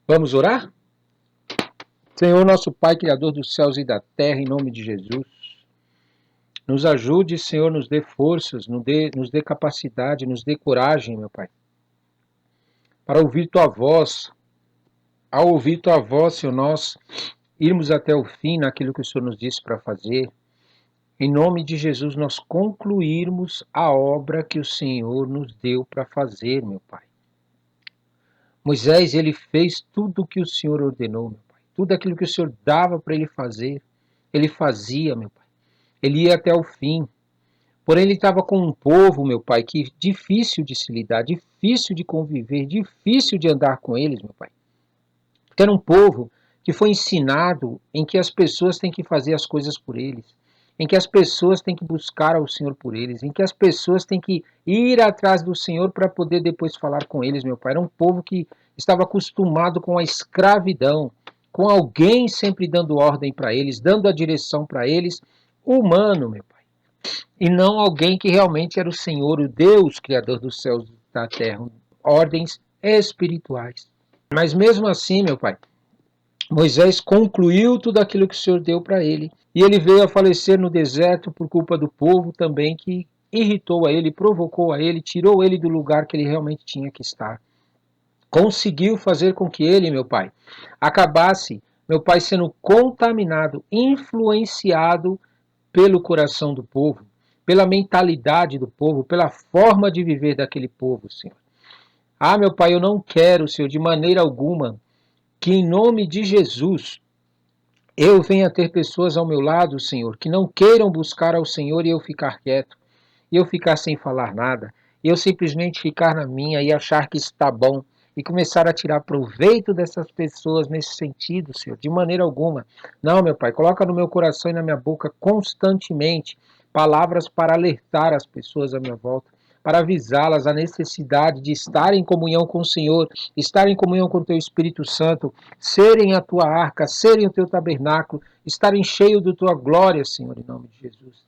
Vamos orar? Senhor, nosso Pai, Criador dos céus e da terra, em nome de Jesus, nos ajude, Senhor, nos dê forças, nos dê capacidade, nos dê coragem, meu Pai, para ouvir Tua voz. Ao ouvir Tua voz, Senhor, nós irmos até o fim naquilo que o Senhor nos disse para fazer. Em nome de Jesus, nós concluirmos a obra que o Senhor nos deu para fazer, meu Pai. Moisés, ele fez tudo o que o Senhor ordenou, meu Pai. Tudo aquilo que o Senhor dava para ele fazer, ele fazia, meu Pai. Ele ia até o fim. Porém, ele estava com um povo, meu Pai, que difícil de se lidar, difícil de conviver, difícil de andar com eles, meu Pai. Porque era um povo que foi ensinado em que as pessoas têm que fazer as coisas por eles, em que as pessoas têm que buscar ao Senhor por eles, em que as pessoas têm que ir atrás do Senhor para poder depois falar com eles, meu Pai. Era um povo que estava acostumado com a escravidão, com alguém sempre dando ordem para eles, dando a direção para eles, humano, meu Pai. E não alguém que realmente era o Senhor, o Deus, Criador dos céus e da terra, ordens espirituais. Mas mesmo assim, meu Pai, Moisés concluiu tudo aquilo que o Senhor deu para ele. E ele veio a falecer no deserto por culpa do povo também, que irritou a ele, provocou a ele, tirou ele do lugar que ele realmente tinha que estar. Conseguiu fazer com que ele, meu Pai, acabasse, meu Pai, sendo contaminado, influenciado pelo coração do povo, pela mentalidade do povo, pela forma de viver daquele povo, Senhor. Ah, meu Pai, eu não quero, Senhor, de maneira alguma, que em nome de Jesus eu venha ter pessoas ao meu lado, Senhor, que não queiram buscar ao Senhor e eu ficar quieto, e eu ficar sem falar nada, e eu simplesmente ficar na minha e achar que está bom, e começar a tirar proveito dessas pessoas nesse sentido, Senhor, de maneira alguma. Não, meu Pai, coloca no meu coração e na minha boca constantemente palavras para alertar as pessoas à minha volta, para avisá-las a necessidade de estar em comunhão com o Senhor, estar em comunhão com o Teu Espírito Santo, serem a Tua arca, serem o Teu tabernáculo, estarem cheios da Tua glória, Senhor, em nome de Jesus.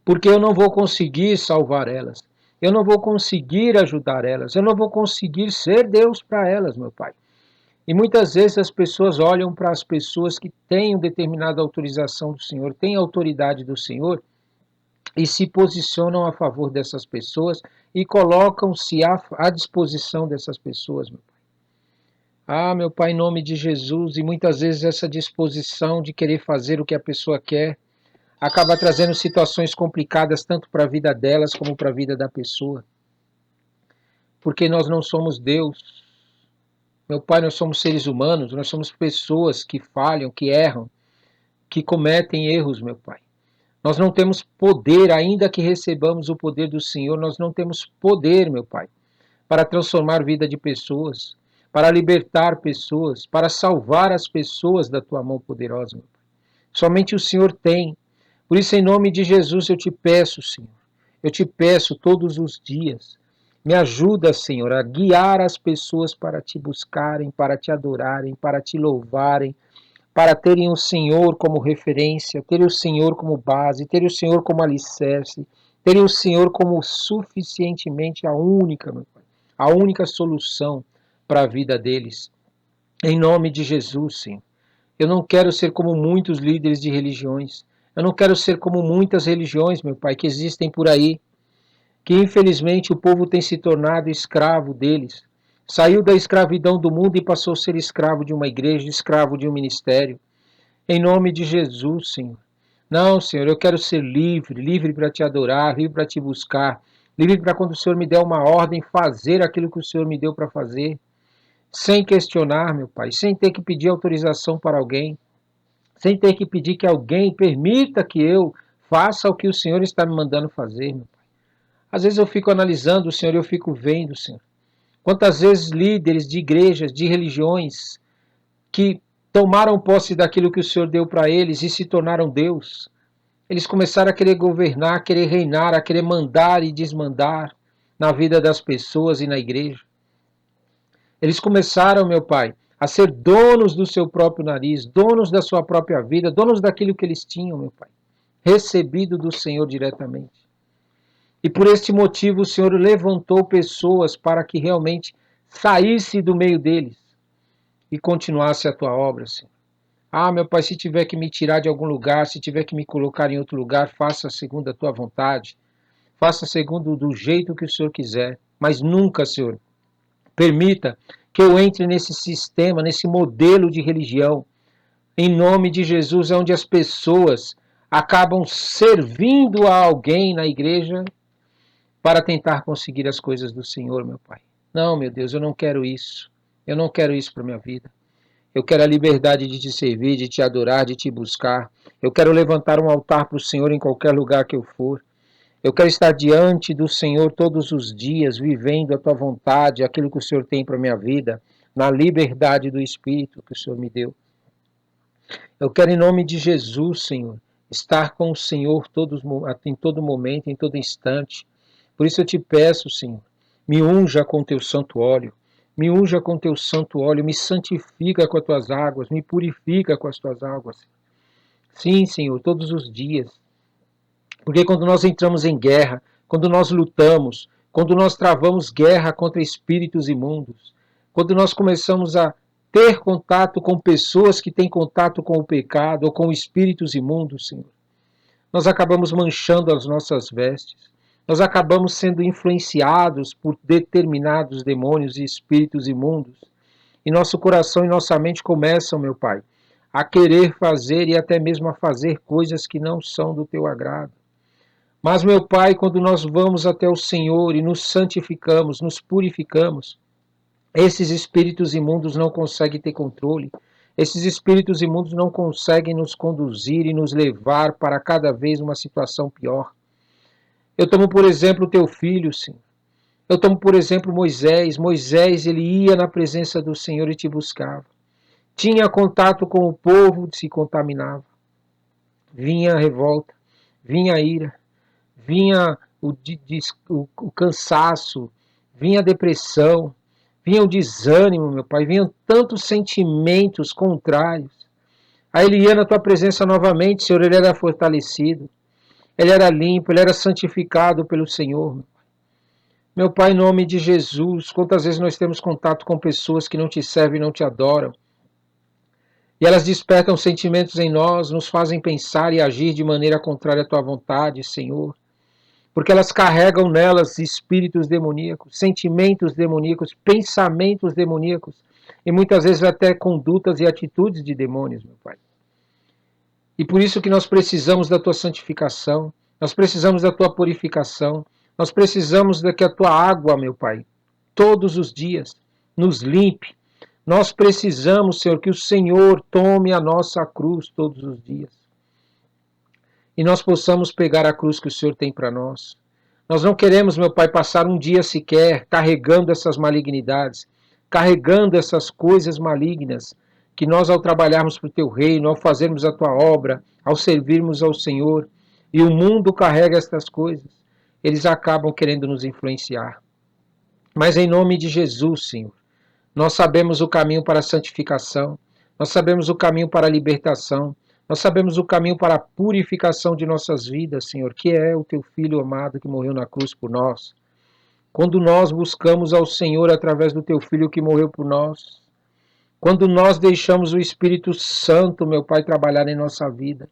Porque eu não vou conseguir salvar elas, eu não vou conseguir ajudar elas, eu não vou conseguir ser Deus para elas, meu Pai. E muitas vezes as pessoas olham para as pessoas que têm determinada autorização do Senhor, têm autoridade do Senhor, e se posicionam a favor dessas pessoas e colocam-se à disposição dessas pessoas, meu Pai. Ah, meu Pai, em nome de Jesus, e muitas vezes essa disposição de querer fazer o que a pessoa quer acaba trazendo situações complicadas tanto para a vida delas como para a vida da pessoa. Porque nós não somos Deus. Meu Pai, nós somos seres humanos, nós somos pessoas que falham, que erram, que cometem erros, meu Pai. Nós não temos poder, ainda que recebamos o poder do Senhor, nós não temos poder, meu Pai, para transformar a vida de pessoas, para libertar pessoas, para salvar as pessoas da Tua mão poderosa, meu Pai. Somente o Senhor tem. Por isso, em nome de Jesus, eu te peço, Senhor, eu te peço todos os dias, me ajuda, Senhor, a guiar as pessoas para te buscarem, para te adorarem, para te louvarem, para terem o Senhor como referência, terem o Senhor como base, terem o Senhor como alicerce, terem o Senhor como suficientemente a única, meu Pai, a única solução para a vida deles. Em nome de Jesus, Senhor. Eu não quero ser como muitos líderes de religiões. Eu não quero ser como muitas religiões, meu Pai, que existem por aí, que infelizmente o povo tem se tornado escravo deles. Saiu da escravidão do mundo e passou a ser escravo de uma igreja, escravo de um ministério. Em nome de Jesus, Senhor. Não, Senhor, eu quero ser livre, livre para te adorar, livre para te buscar, livre para quando o Senhor me der uma ordem, fazer aquilo que o Senhor me deu para fazer, sem questionar, meu Pai, sem ter que pedir autorização para alguém, sem ter que pedir que alguém permita que eu faça o que o Senhor está me mandando fazer, meu Pai. Às vezes eu fico analisando o Senhor e eu fico vendo, Senhor. Quantas vezes líderes de igrejas, de religiões, que tomaram posse daquilo que o Senhor deu para eles e se tornaram Deus. Eles começaram a querer governar, a querer reinar, a querer mandar e desmandar na vida das pessoas e na igreja. Eles começaram, meu Pai, a ser donos do seu próprio nariz, donos da sua própria vida, donos daquilo que eles tinham, meu Pai, recebido do Senhor diretamente. E por este motivo o Senhor levantou pessoas para que realmente saísse do meio deles, e continuasse a tua obra, Senhor. Ah, meu Pai, se tiver que me tirar de algum lugar, se tiver que me colocar em outro lugar, faça segundo a tua vontade. Faça segundo do jeito que o Senhor quiser. Mas nunca, Senhor, permita que eu entre nesse sistema, nesse modelo de religião, em nome de Jesus, onde as pessoas acabam servindo a alguém na igreja para tentar conseguir as coisas do Senhor, meu Pai. Não, meu Deus, eu não quero isso. Eu não quero isso para minha vida. Eu quero a liberdade de te servir, de te adorar, de te buscar. Eu quero levantar um altar para o Senhor em qualquer lugar que eu for. Eu quero estar diante do Senhor todos os dias, vivendo a tua vontade, aquilo que o Senhor tem para minha vida, na liberdade do Espírito que o Senhor me deu. Eu quero, em nome de Jesus, Senhor, estar com o Senhor em todo momento, em todo instante. Por isso eu te peço, Senhor, me unja com teu santo óleo. Me unja com teu santo óleo, me santifica com as tuas águas, me purifica com as tuas águas. Sim, Senhor, todos os dias. Porque quando nós entramos em guerra, quando nós lutamos, quando nós travamos guerra contra espíritos imundos, quando nós começamos a ter contato com pessoas que têm contato com o pecado ou com espíritos imundos, Senhor, nós acabamos manchando as nossas vestes, nós acabamos sendo influenciados por determinados demônios e espíritos imundos, e nosso coração e nossa mente começam, meu Pai, a querer fazer e até mesmo a fazer coisas que não são do teu agrado. Mas, meu Pai, quando nós vamos até o Senhor e nos santificamos, nos purificamos, esses espíritos imundos não conseguem ter controle. Esses espíritos imundos não conseguem nos conduzir e nos levar para cada vez uma situação pior. Eu tomo, por exemplo, o teu filho, Senhor. Eu tomo, por exemplo, Moisés. Moisés, ele ia na presença do Senhor e te buscava. Tinha contato com o povo, se contaminava. Vinha a revolta, vinha a ira, vinha o cansaço, vinha a depressão, vinha o desânimo, meu Pai, vinham tantos sentimentos contrários. Aí ele ia na tua presença novamente, Senhor, ele era fortalecido, ele era limpo, ele era santificado pelo Senhor. Meu Pai, em nome de Jesus, quantas vezes nós temos contato com pessoas que não te servem e não te adoram, e elas despertam sentimentos em nós, nos fazem pensar e agir de maneira contrária à tua vontade, Senhor, porque elas carregam nelas espíritos demoníacos, sentimentos demoníacos, pensamentos demoníacos, e muitas vezes até condutas e atitudes de demônios, meu Pai. E por isso que nós precisamos da tua santificação, nós precisamos da tua purificação, nós precisamos de que a tua água, meu Pai, todos os dias, nos limpe. Nós precisamos, Senhor, que o Senhor tome a nossa cruz todos os dias. E nós possamos pegar a cruz que o Senhor tem para nós. Nós não queremos, meu Pai, passar um dia sequer carregando essas malignidades, carregando essas coisas malignas, que nós, ao trabalharmos para o teu reino, ao fazermos a tua obra, ao servirmos ao Senhor, e o mundo carrega estas coisas, eles acabam querendo nos influenciar. Mas em nome de Jesus, Senhor, nós sabemos o caminho para a santificação, nós sabemos o caminho para a libertação, nós sabemos o caminho para a purificação de nossas vidas, Senhor, que é o teu Filho amado que morreu na cruz por nós. Quando nós buscamos ao Senhor através do teu Filho que morreu por nós, quando nós deixamos o Espírito Santo, meu Pai, trabalhar em nossa vida,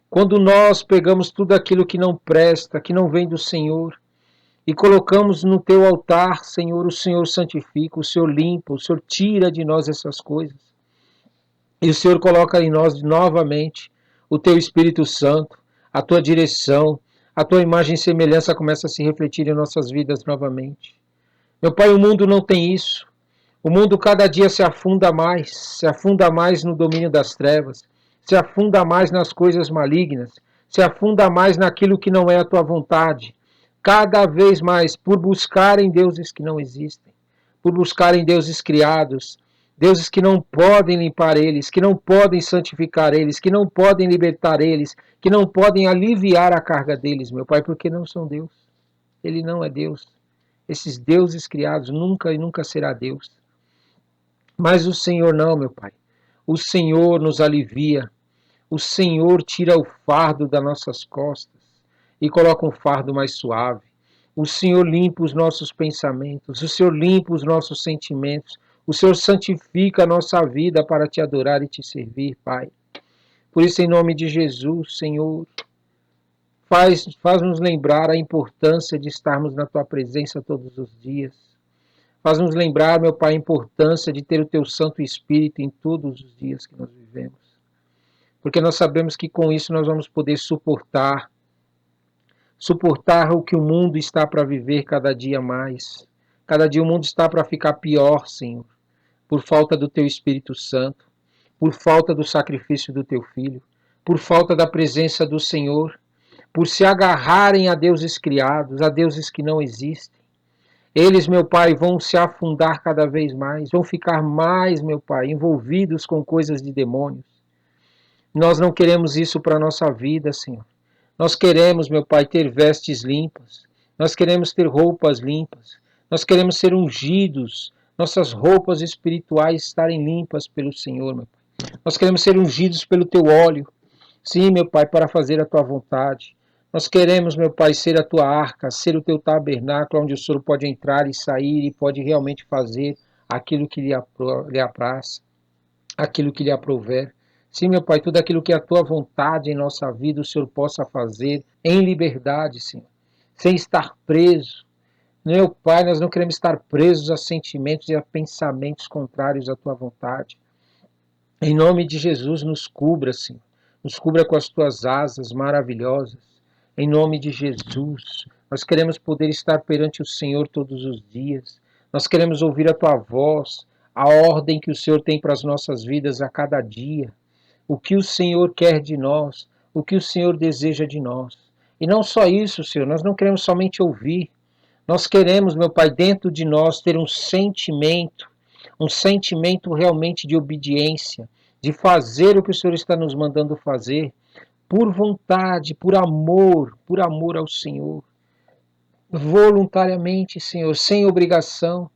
quando nós pegamos tudo aquilo que não presta, que não vem do Senhor, e colocamos no teu altar, Senhor, o Senhor santifica, o Senhor limpa, o Senhor tira de nós essas coisas. E o Senhor coloca em nós novamente o teu Espírito Santo, a tua direção, a tua imagem e semelhança começa a se refletir em nossas vidas novamente. Meu Pai, o mundo não tem isso. O mundo cada dia se afunda mais no domínio das trevas, se afunda mais nas coisas malignas, se afunda mais naquilo que não é a tua vontade. Cada vez mais por buscarem deuses que não existem, por buscarem deuses criados, deuses que não podem limpar eles, que não podem santificar eles, que não podem libertar eles, que não podem aliviar a carga deles, meu Pai, porque não são Deus. Ele não é Deus. Esses deuses criados nunca e nunca será Deus. Mas o Senhor não, meu Pai. O Senhor nos alivia. O Senhor tira o fardo das nossas costas e coloca um fardo mais suave. O Senhor limpa os nossos pensamentos. O Senhor limpa os nossos sentimentos. O Senhor santifica a nossa vida para te adorar e te servir, Pai. Por isso, em nome de Jesus, Senhor, faz-nos lembrar a importância de estarmos na Tua presença todos os dias. Faz-nos lembrar, meu Pai, a importância de ter o Teu Santo Espírito em todos os dias que nós vivemos. Porque nós sabemos que com isso nós vamos poder suportar o que o mundo está para viver cada dia mais. Cada dia o mundo está para ficar pior, Senhor, por falta do Teu Espírito Santo, por falta do sacrifício do Teu Filho, por falta da presença do Senhor, por se agarrarem a deuses criados, a deuses que não existem. Eles, meu Pai, vão se afundar cada vez mais, vão ficar mais, meu Pai, envolvidos com coisas de demônios. Nós não queremos isso para a nossa vida, Senhor. Nós queremos, meu Pai, ter vestes limpas. Nós queremos ter roupas limpas. Nós queremos ser ungidos. Nossas roupas espirituais estarem limpas pelo Senhor, meu Pai. Nós queremos ser ungidos pelo Teu óleo. Sim, meu Pai, para fazer a Tua vontade. Nós queremos, meu Pai, ser a Tua arca, ser o Teu tabernáculo, onde o Senhor pode entrar e sair e pode realmente fazer aquilo que lhe apraz, aquilo que lhe aprouver. Sim, meu Pai, tudo aquilo que é a Tua vontade em nossa vida, o Senhor possa fazer em liberdade, Senhor, sem estar preso. Meu Pai, nós não queremos estar presos a sentimentos e a pensamentos contrários à Tua vontade. Em nome de Jesus, nos cubra, Senhor. Nos cubra com as Tuas asas maravilhosas. Em nome de Jesus, nós queremos poder estar perante o Senhor todos os dias. Nós queremos ouvir a Tua voz, a ordem que o Senhor tem para as nossas vidas a cada dia. O que o Senhor quer de nós, o que o Senhor deseja de nós. E não só isso, Senhor, nós não queremos somente ouvir. Nós queremos, meu Pai, dentro de nós ter um sentimento realmente de obediência, de fazer o que o Senhor está nos mandando fazer, por vontade, por amor ao Senhor, voluntariamente, Senhor, sem obrigação,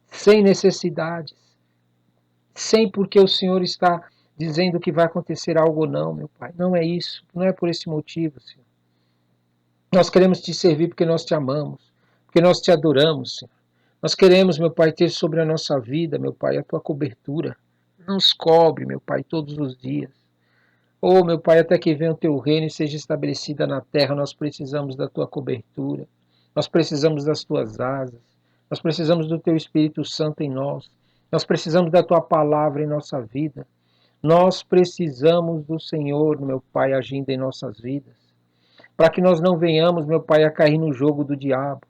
sem necessidades, sem porque o Senhor está dizendo que vai acontecer algo ou não, meu Pai. Não é isso, não é por esse motivo, Senhor. Nós queremos te servir porque nós te amamos, porque nós te adoramos, Senhor. Nós queremos, meu Pai, ter sobre a nossa vida, meu Pai, a Tua cobertura. Nos cobre, meu Pai, todos os dias. Oh, meu Pai, até que venha o Teu reino e seja estabelecida na terra, nós precisamos da Tua cobertura. Nós precisamos das Tuas asas. Nós precisamos do Teu Espírito Santo em nós. Nós precisamos da Tua palavra em nossa vida. Nós precisamos do Senhor, meu Pai, agindo em nossas vidas. Para que nós não venhamos, meu Pai, a cair no jogo do diabo.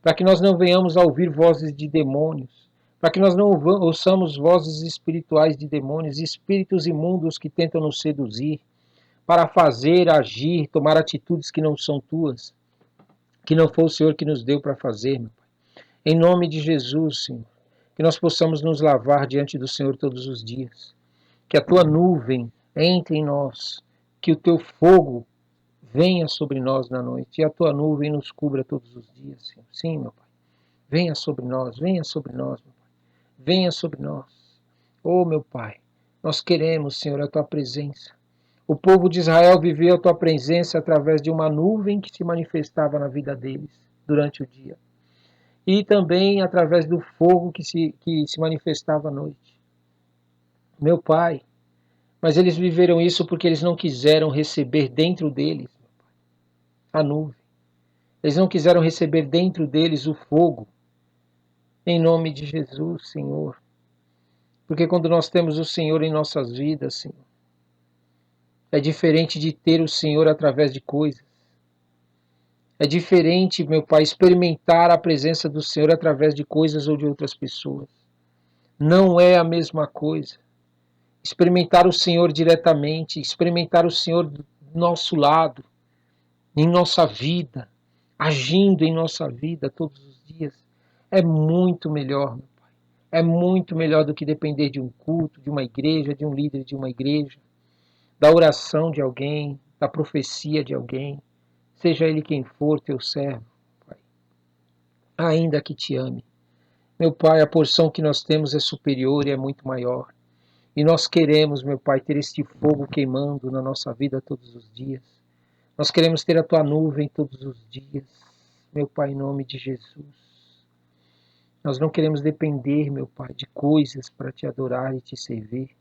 Para que nós não venhamos a ouvir vozes de demônios. Para que nós não ouçamos vozes espirituais de demônios, espíritos imundos que tentam nos seduzir, para fazer, agir, tomar atitudes que não são tuas, que não foi o Senhor que nos deu para fazer, meu Pai. Em nome de Jesus, Senhor, que nós possamos nos lavar diante do Senhor todos os dias. Que a Tua nuvem entre em nós, que o Teu fogo venha sobre nós na noite, e a Tua nuvem nos cubra todos os dias, Senhor. Sim, meu Pai. Venha sobre nós, venha sobre nós, meu Pai. Venha sobre nós. Oh, meu Pai, nós queremos, Senhor, a Tua presença. O povo de Israel viveu a Tua presença através de uma nuvem que se manifestava na vida deles durante o dia. E também através do fogo que se manifestava à noite. Meu Pai, mas eles viveram isso porque eles não quiseram receber dentro deles, meu Pai, a nuvem. Eles não quiseram receber dentro deles o fogo. Em nome de Jesus, Senhor. Porque quando nós temos o Senhor em nossas vidas, Senhor, é diferente de ter o Senhor através de coisas. É diferente, meu Pai, experimentar a presença do Senhor através de coisas ou de outras pessoas. Não é a mesma coisa. Experimentar o Senhor diretamente, experimentar o Senhor do nosso lado, em nossa vida, agindo em nossa vida todos os dias, é muito melhor, meu Pai. É muito melhor do que depender de um culto, de uma igreja, de um líder de uma igreja, da oração de alguém, da profecia de alguém, seja ele quem for, teu servo, Pai. Ainda que te ame. Meu Pai, a porção que nós temos é superior e é muito maior. E nós queremos, meu Pai, ter este fogo queimando na nossa vida todos os dias. Nós queremos ter a Tua nuvem todos os dias. Meu Pai, em nome de Jesus. Nós não queremos depender, meu Pai, de coisas para te adorar e te servir.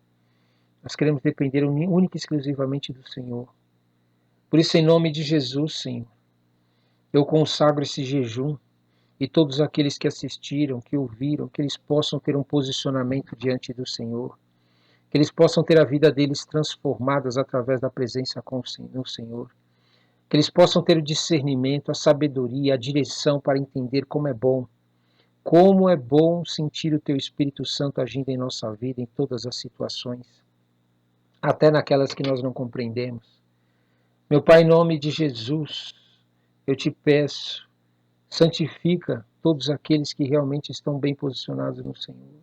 Nós queremos depender única e exclusivamente do Senhor. Por isso, em nome de Jesus, Senhor, eu consagro esse jejum e todos aqueles que assistiram, que ouviram, que eles possam ter um posicionamento diante do Senhor, que eles possam ter a vida deles transformadas através da presença no Senhor, que eles possam ter o discernimento, a sabedoria, a direção para entender como é bom sentir o Teu Espírito Santo agindo em nossa vida, em todas as situações, até naquelas que nós não compreendemos. Meu Pai, em nome de Jesus, eu te peço, santifica todos aqueles que realmente estão bem posicionados no Senhor,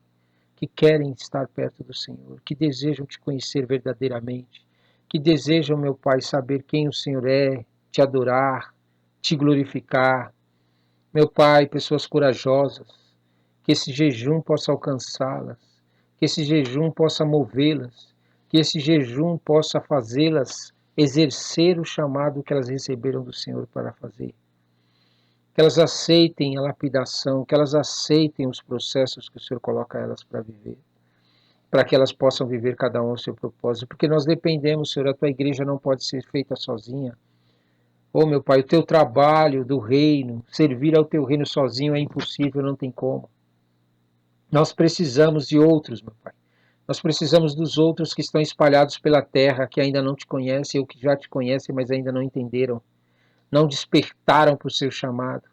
que querem estar perto do Senhor, que desejam te conhecer verdadeiramente, que desejam, meu Pai, saber quem o Senhor é, te adorar, te glorificar. Meu Pai, pessoas corajosas, que esse jejum possa alcançá-las, que esse jejum possa movê-las, que esse jejum possa fazê-las exercer o chamado que elas receberam do Senhor para fazer. Que elas aceitem a lapidação, que elas aceitem os processos que o Senhor coloca elas para viver, para que elas possam viver cada um o seu propósito, porque nós dependemos, Senhor, a tua igreja não pode ser feita sozinha. Oh, meu Pai, o teu trabalho do reino, servir ao teu reino sozinho é impossível, não tem como. Nós precisamos de outros, meu Pai. Nós precisamos dos outros que estão espalhados pela terra, que ainda não te conhecem ou que já te conhecem, mas ainda não entenderam, não despertaram para o seu chamado.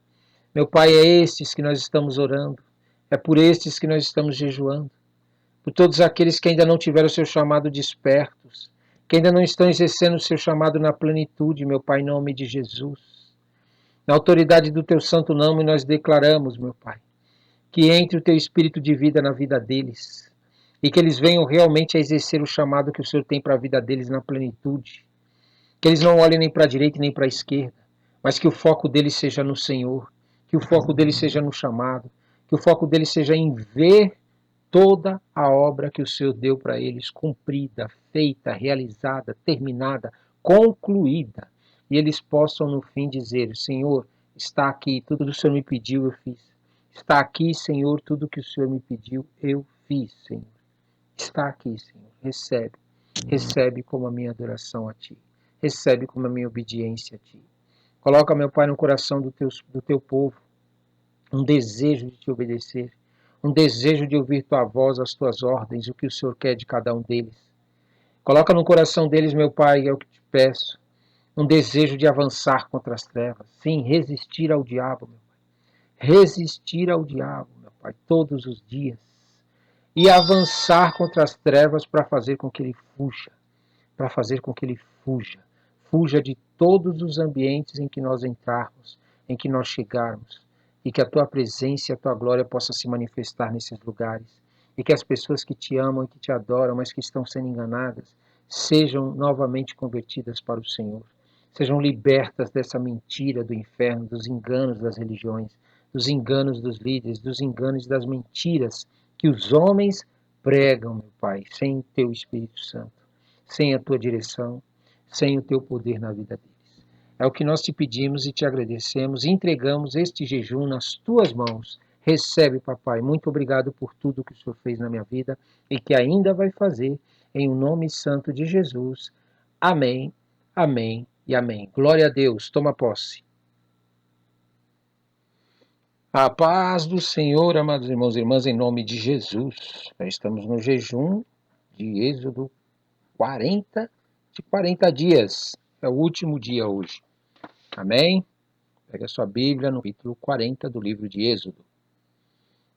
Meu Pai, é estes que nós estamos orando, é por estes que nós estamos jejuando, por todos aqueles que ainda não tiveram o seu chamado despertos, que ainda não estão exercendo o seu chamado na plenitude, meu Pai, em nome de Jesus. Na autoridade do teu santo nome nós declaramos, meu Pai, que entre o teu espírito de vida na vida deles e que eles venham realmente a exercer o chamado que o Senhor tem para a vida deles na plenitude. Que eles não olhem nem para a direita nem para a esquerda, mas que o foco deles seja no Senhor, que o foco deles seja no chamado, que o foco deles seja em ver toda a obra que o Senhor deu para eles, cumprida, feita, realizada, terminada, concluída. E eles possam no fim dizer, Senhor, está aqui, tudo que o Senhor me pediu eu fiz. Está aqui, Senhor, tudo que o Senhor me pediu eu fiz, Senhor. Está aqui, Senhor, recebe. Recebe como a minha adoração a Ti. Recebe como a minha obediência a Ti. Coloca, meu Pai, no coração do teu povo um desejo de Te obedecer, um desejo de ouvir Tua voz, as Tuas ordens, o que o Senhor quer de cada um deles. Coloca no coração deles, meu Pai, é o que te peço, um desejo de avançar contra as trevas. Sim, resistir ao diabo, meu Pai. Resistir ao diabo, meu Pai, todos os dias. E avançar contra as trevas para fazer com que ele fuja. Para fazer com que ele fuja. Fuja de todos os ambientes em que nós entrarmos, em que nós chegarmos. E que a tua presença e a tua glória possa se manifestar nesses lugares. E que as pessoas que te amam e que te adoram, mas que estão sendo enganadas, sejam novamente convertidas para o Senhor. Sejam libertas dessa mentira do inferno, dos enganos das religiões, dos enganos dos líderes, dos enganos das mentiras que os homens pregam, meu Pai, sem teu Espírito Santo, sem a tua direção, sem o teu poder na vida deles. É o que nós te pedimos e te agradecemos e entregamos este jejum nas tuas mãos. Recebe, papai. Muito obrigado por tudo que o Senhor fez na minha vida e que ainda vai fazer, em o nome santo de Jesus. Amém, amém e amém. Glória a Deus. Toma posse. A paz do Senhor, amados irmãos e irmãs, em nome de Jesus. Já estamos no jejum de Êxodo 40 dias. É o último dia hoje. Amém? Pega a sua Bíblia no capítulo 40 do livro de Êxodo.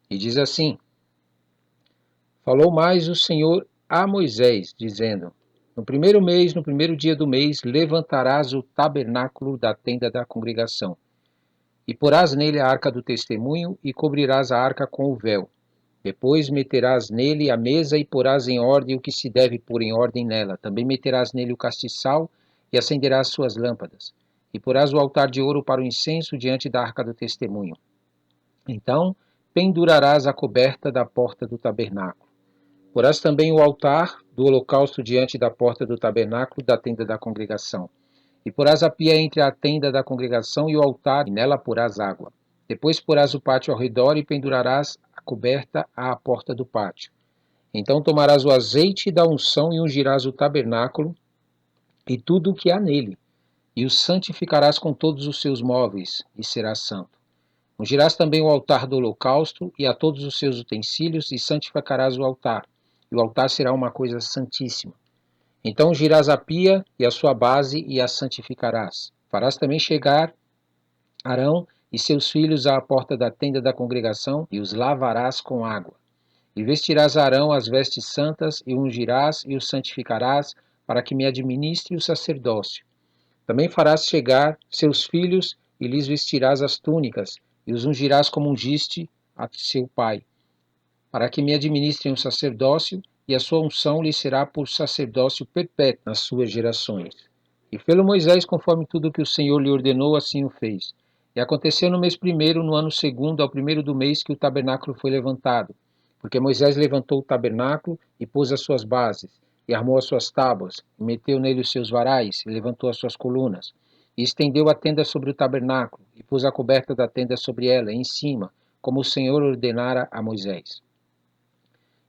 E diz assim: Falou mais o Senhor a Moisés, dizendo: No primeiro mês, no primeiro dia do mês, levantarás o tabernáculo da tenda da congregação. E porás nele a arca do testemunho, e cobrirás a arca com o véu. Depois meterás nele a mesa, e porás em ordem o que se deve pôr em ordem nela. Também meterás nele o castiçal, e acenderás suas lâmpadas. E porás o altar de ouro para o incenso diante da arca do testemunho. Então pendurarás a coberta da porta do tabernáculo. Porás também o altar do holocausto diante da porta do tabernáculo da tenda da congregação. E porás a pia entre a tenda da congregação e o altar, e nela porás água. Depois porás o pátio ao redor e pendurarás a coberta à porta do pátio. Então tomarás o azeite da unção e ungirás o tabernáculo e tudo o que há nele, e o santificarás com todos os seus móveis, e será santo. Ungirás também o altar do holocausto e a todos os seus utensílios, e santificarás o altar, e o altar será uma coisa santíssima. Então ungirás a pia e a sua base, e a santificarás. Farás também chegar Arão e seus filhos à porta da tenda da congregação, e os lavarás com água. E vestirás Arão as vestes santas, e o ungirás e o santificarás, para que me administre o sacerdócio. Também farás chegar seus filhos, e lhes vestirás as túnicas, e os ungirás como ungiste a seu pai, para que me administrem o sacerdócio, e a sua unção lhe será por sacerdócio perpétuo nas suas gerações. E fê-lo Moisés conforme tudo que o Senhor lhe ordenou, assim o fez. E aconteceu no mês primeiro, no ano segundo, ao primeiro do mês, que o tabernáculo foi levantado. Porque Moisés levantou o tabernáculo e pôs as suas bases, e armou as suas tábuas, e meteu nele os seus varais, e levantou as suas colunas. E estendeu a tenda sobre o tabernáculo, e pôs a coberta da tenda sobre ela, em cima, como o Senhor ordenara a Moisés.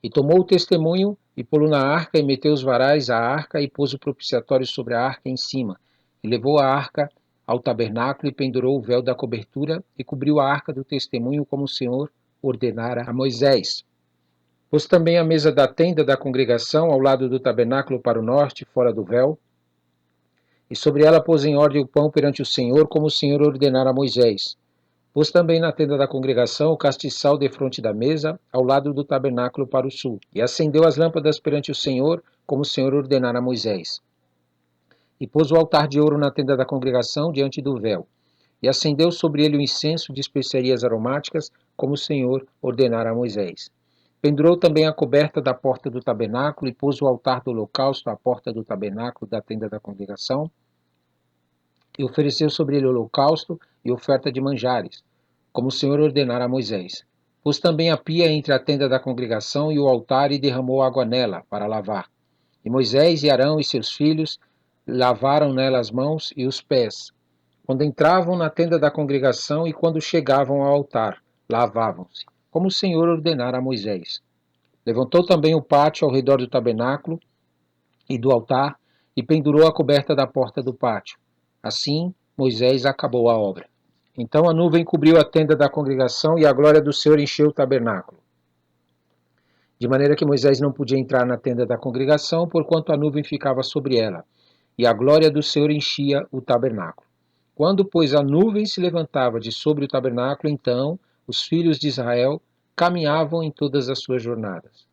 E tomou o testemunho, e pô-lo na arca, e meteu os varais à arca, e pôs o propiciatório sobre a arca em cima. E levou a arca ao tabernáculo, e pendurou o véu da cobertura, e cobriu a arca do testemunho, como o Senhor ordenara a Moisés. Pôs também a mesa da tenda da congregação ao lado do tabernáculo para o norte, fora do véu, e sobre ela pôs em ordem o pão perante o Senhor, como o Senhor ordenara a Moisés. Pôs também na tenda da congregação o castiçal defronte da mesa, ao lado do tabernáculo para o sul, e acendeu as lâmpadas perante o Senhor, como o Senhor ordenara a Moisés. E pôs o altar de ouro na tenda da congregação, diante do véu, e acendeu sobre ele o incenso de especiarias aromáticas, como o Senhor ordenara a Moisés. Pendurou também a coberta da porta do tabernáculo, e pôs o altar do holocausto à porta do tabernáculo da tenda da congregação, e ofereceu sobre ele holocausto e oferta de manjares, como o Senhor ordenara a Moisés. Pôs também a pia entre a tenda da congregação e o altar, e derramou água nela, para lavar. E Moisés e Arão e seus filhos lavaram nela as mãos e os pés, quando entravam na tenda da congregação e quando chegavam ao altar, lavavam-se, como o Senhor ordenara a Moisés. Levantou também o pátio ao redor do tabernáculo e do altar, e pendurou a coberta da porta do pátio. Assim, Moisés acabou a obra. Então a nuvem cobriu a tenda da congregação, e a glória do Senhor encheu o tabernáculo. De maneira que Moisés não podia entrar na tenda da congregação, porquanto a nuvem ficava sobre ela, e a glória do Senhor enchia o tabernáculo. Quando, pois, a nuvem se levantava de sobre o tabernáculo, então os filhos de Israel caminhavam em todas as suas jornadas.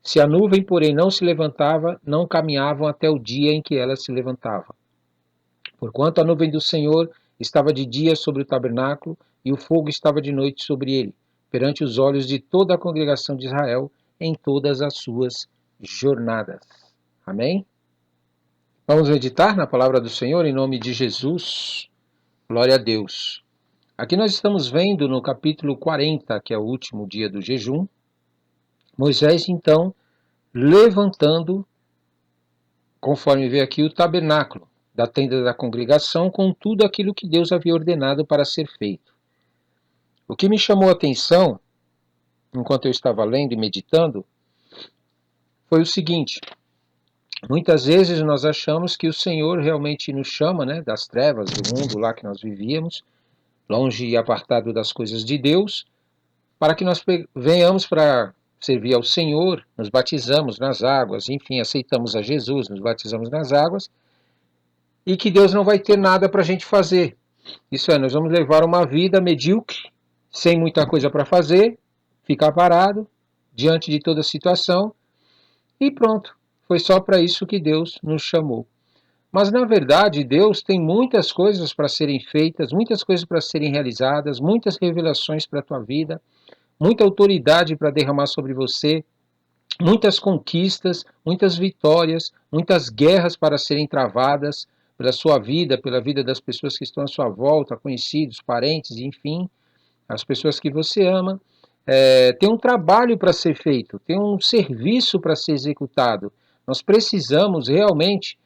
Se a nuvem, porém, não se levantava, não caminhavam até o dia em que ela se levantava. Porquanto a nuvem do Senhor estava de dia sobre o tabernáculo, e o fogo estava de noite sobre ele, perante os olhos de toda a congregação de Israel, em todas as suas jornadas. Amém? Vamos meditar na palavra do Senhor em nome de Jesus. Glória a Deus. Aqui nós estamos vendo no capítulo 40, que é o último dia do jejum, Moisés então levantando, conforme vê aqui, o tabernáculo da tenda da congregação, com tudo aquilo que Deus havia ordenado para ser feito. O que me chamou a atenção, enquanto eu estava lendo e meditando, foi o seguinte: muitas vezes nós achamos que o Senhor realmente nos chama, das trevas do mundo lá que nós vivíamos, longe e apartado das coisas de Deus, para que nós venhamos para servir ao Senhor, nos batizamos nas águas, enfim, aceitamos a Jesus, nos batizamos nas águas, e que Deus não vai ter nada para a gente fazer. Isso é, nós vamos levar uma vida medíocre, sem muita coisa para fazer, ficar parado diante de toda a situação, e pronto. Foi só para isso que Deus nos chamou. Mas, na verdade, Deus tem muitas coisas para serem feitas, muitas coisas para serem realizadas, muitas revelações para a tua vida, muita autoridade para derramar sobre você, muitas conquistas, muitas vitórias, muitas guerras para serem travadas pela sua vida, pela vida das pessoas que estão à sua volta, conhecidos, parentes, enfim, as pessoas que você ama. Tem um trabalho para ser feito, tem um serviço para ser executado. Nós precisamos realmente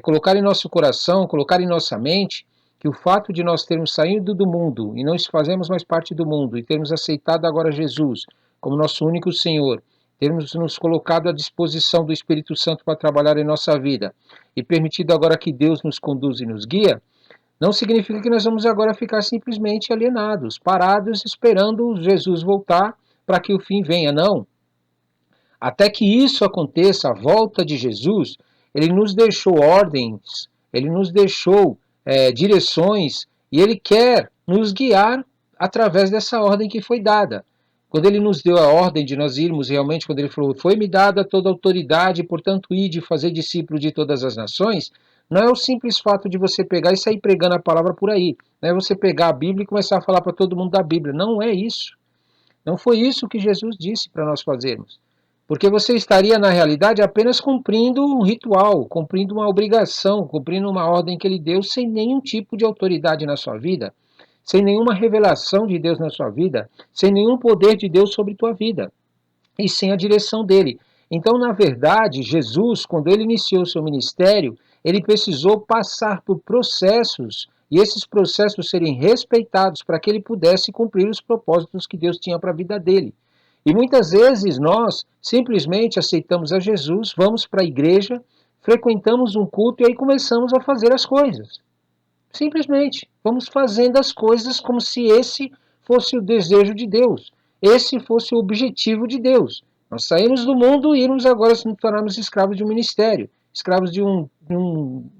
colocar em nosso coração, colocar em nossa mente que o fato de nós termos saído do mundo e não fazemos mais parte do mundo e termos aceitado agora Jesus como nosso único Senhor, termos nos colocado à disposição do Espírito Santo para trabalhar em nossa vida e permitido agora que Deus nos conduza e nos guia, não significa que nós vamos agora ficar simplesmente alienados, parados, esperando Jesus voltar para que o fim venha. Não. Até que isso aconteça, a volta de Jesus, ele nos deixou ordens, ele nos deixou direções e ele quer nos guiar através dessa ordem que foi dada. Quando ele nos deu a ordem de nós irmos realmente, quando ele falou, foi-me dada toda a autoridade, portanto, ide fazer discípulo de todas as nações, não é o simples fato de você pegar e sair pregando a palavra por aí. Não é você pegar a Bíblia e começar a falar para todo mundo da Bíblia. Não é isso. Não foi isso que Jesus disse para nós fazermos. Porque você estaria, na realidade, apenas cumprindo um ritual, cumprindo uma obrigação, cumprindo uma ordem que ele deu sem nenhum tipo de autoridade na sua vida, sem nenhuma revelação de Deus na sua vida, sem nenhum poder de Deus sobre tua vida, e sem a direção dele. Então, na verdade, Jesus, quando ele iniciou seu ministério, ele precisou passar por processos, e esses processos serem respeitados para que ele pudesse cumprir os propósitos que Deus tinha para a vida dele. E muitas vezes nós simplesmente aceitamos a Jesus, vamos para a igreja, frequentamos um culto e aí começamos a fazer as coisas. Simplesmente, vamos fazendo as coisas como se esse fosse o desejo de Deus, esse fosse o objetivo de Deus. Nós saímos do mundo e irmos agora nos tornarmos escravos de um ministério, escravos de um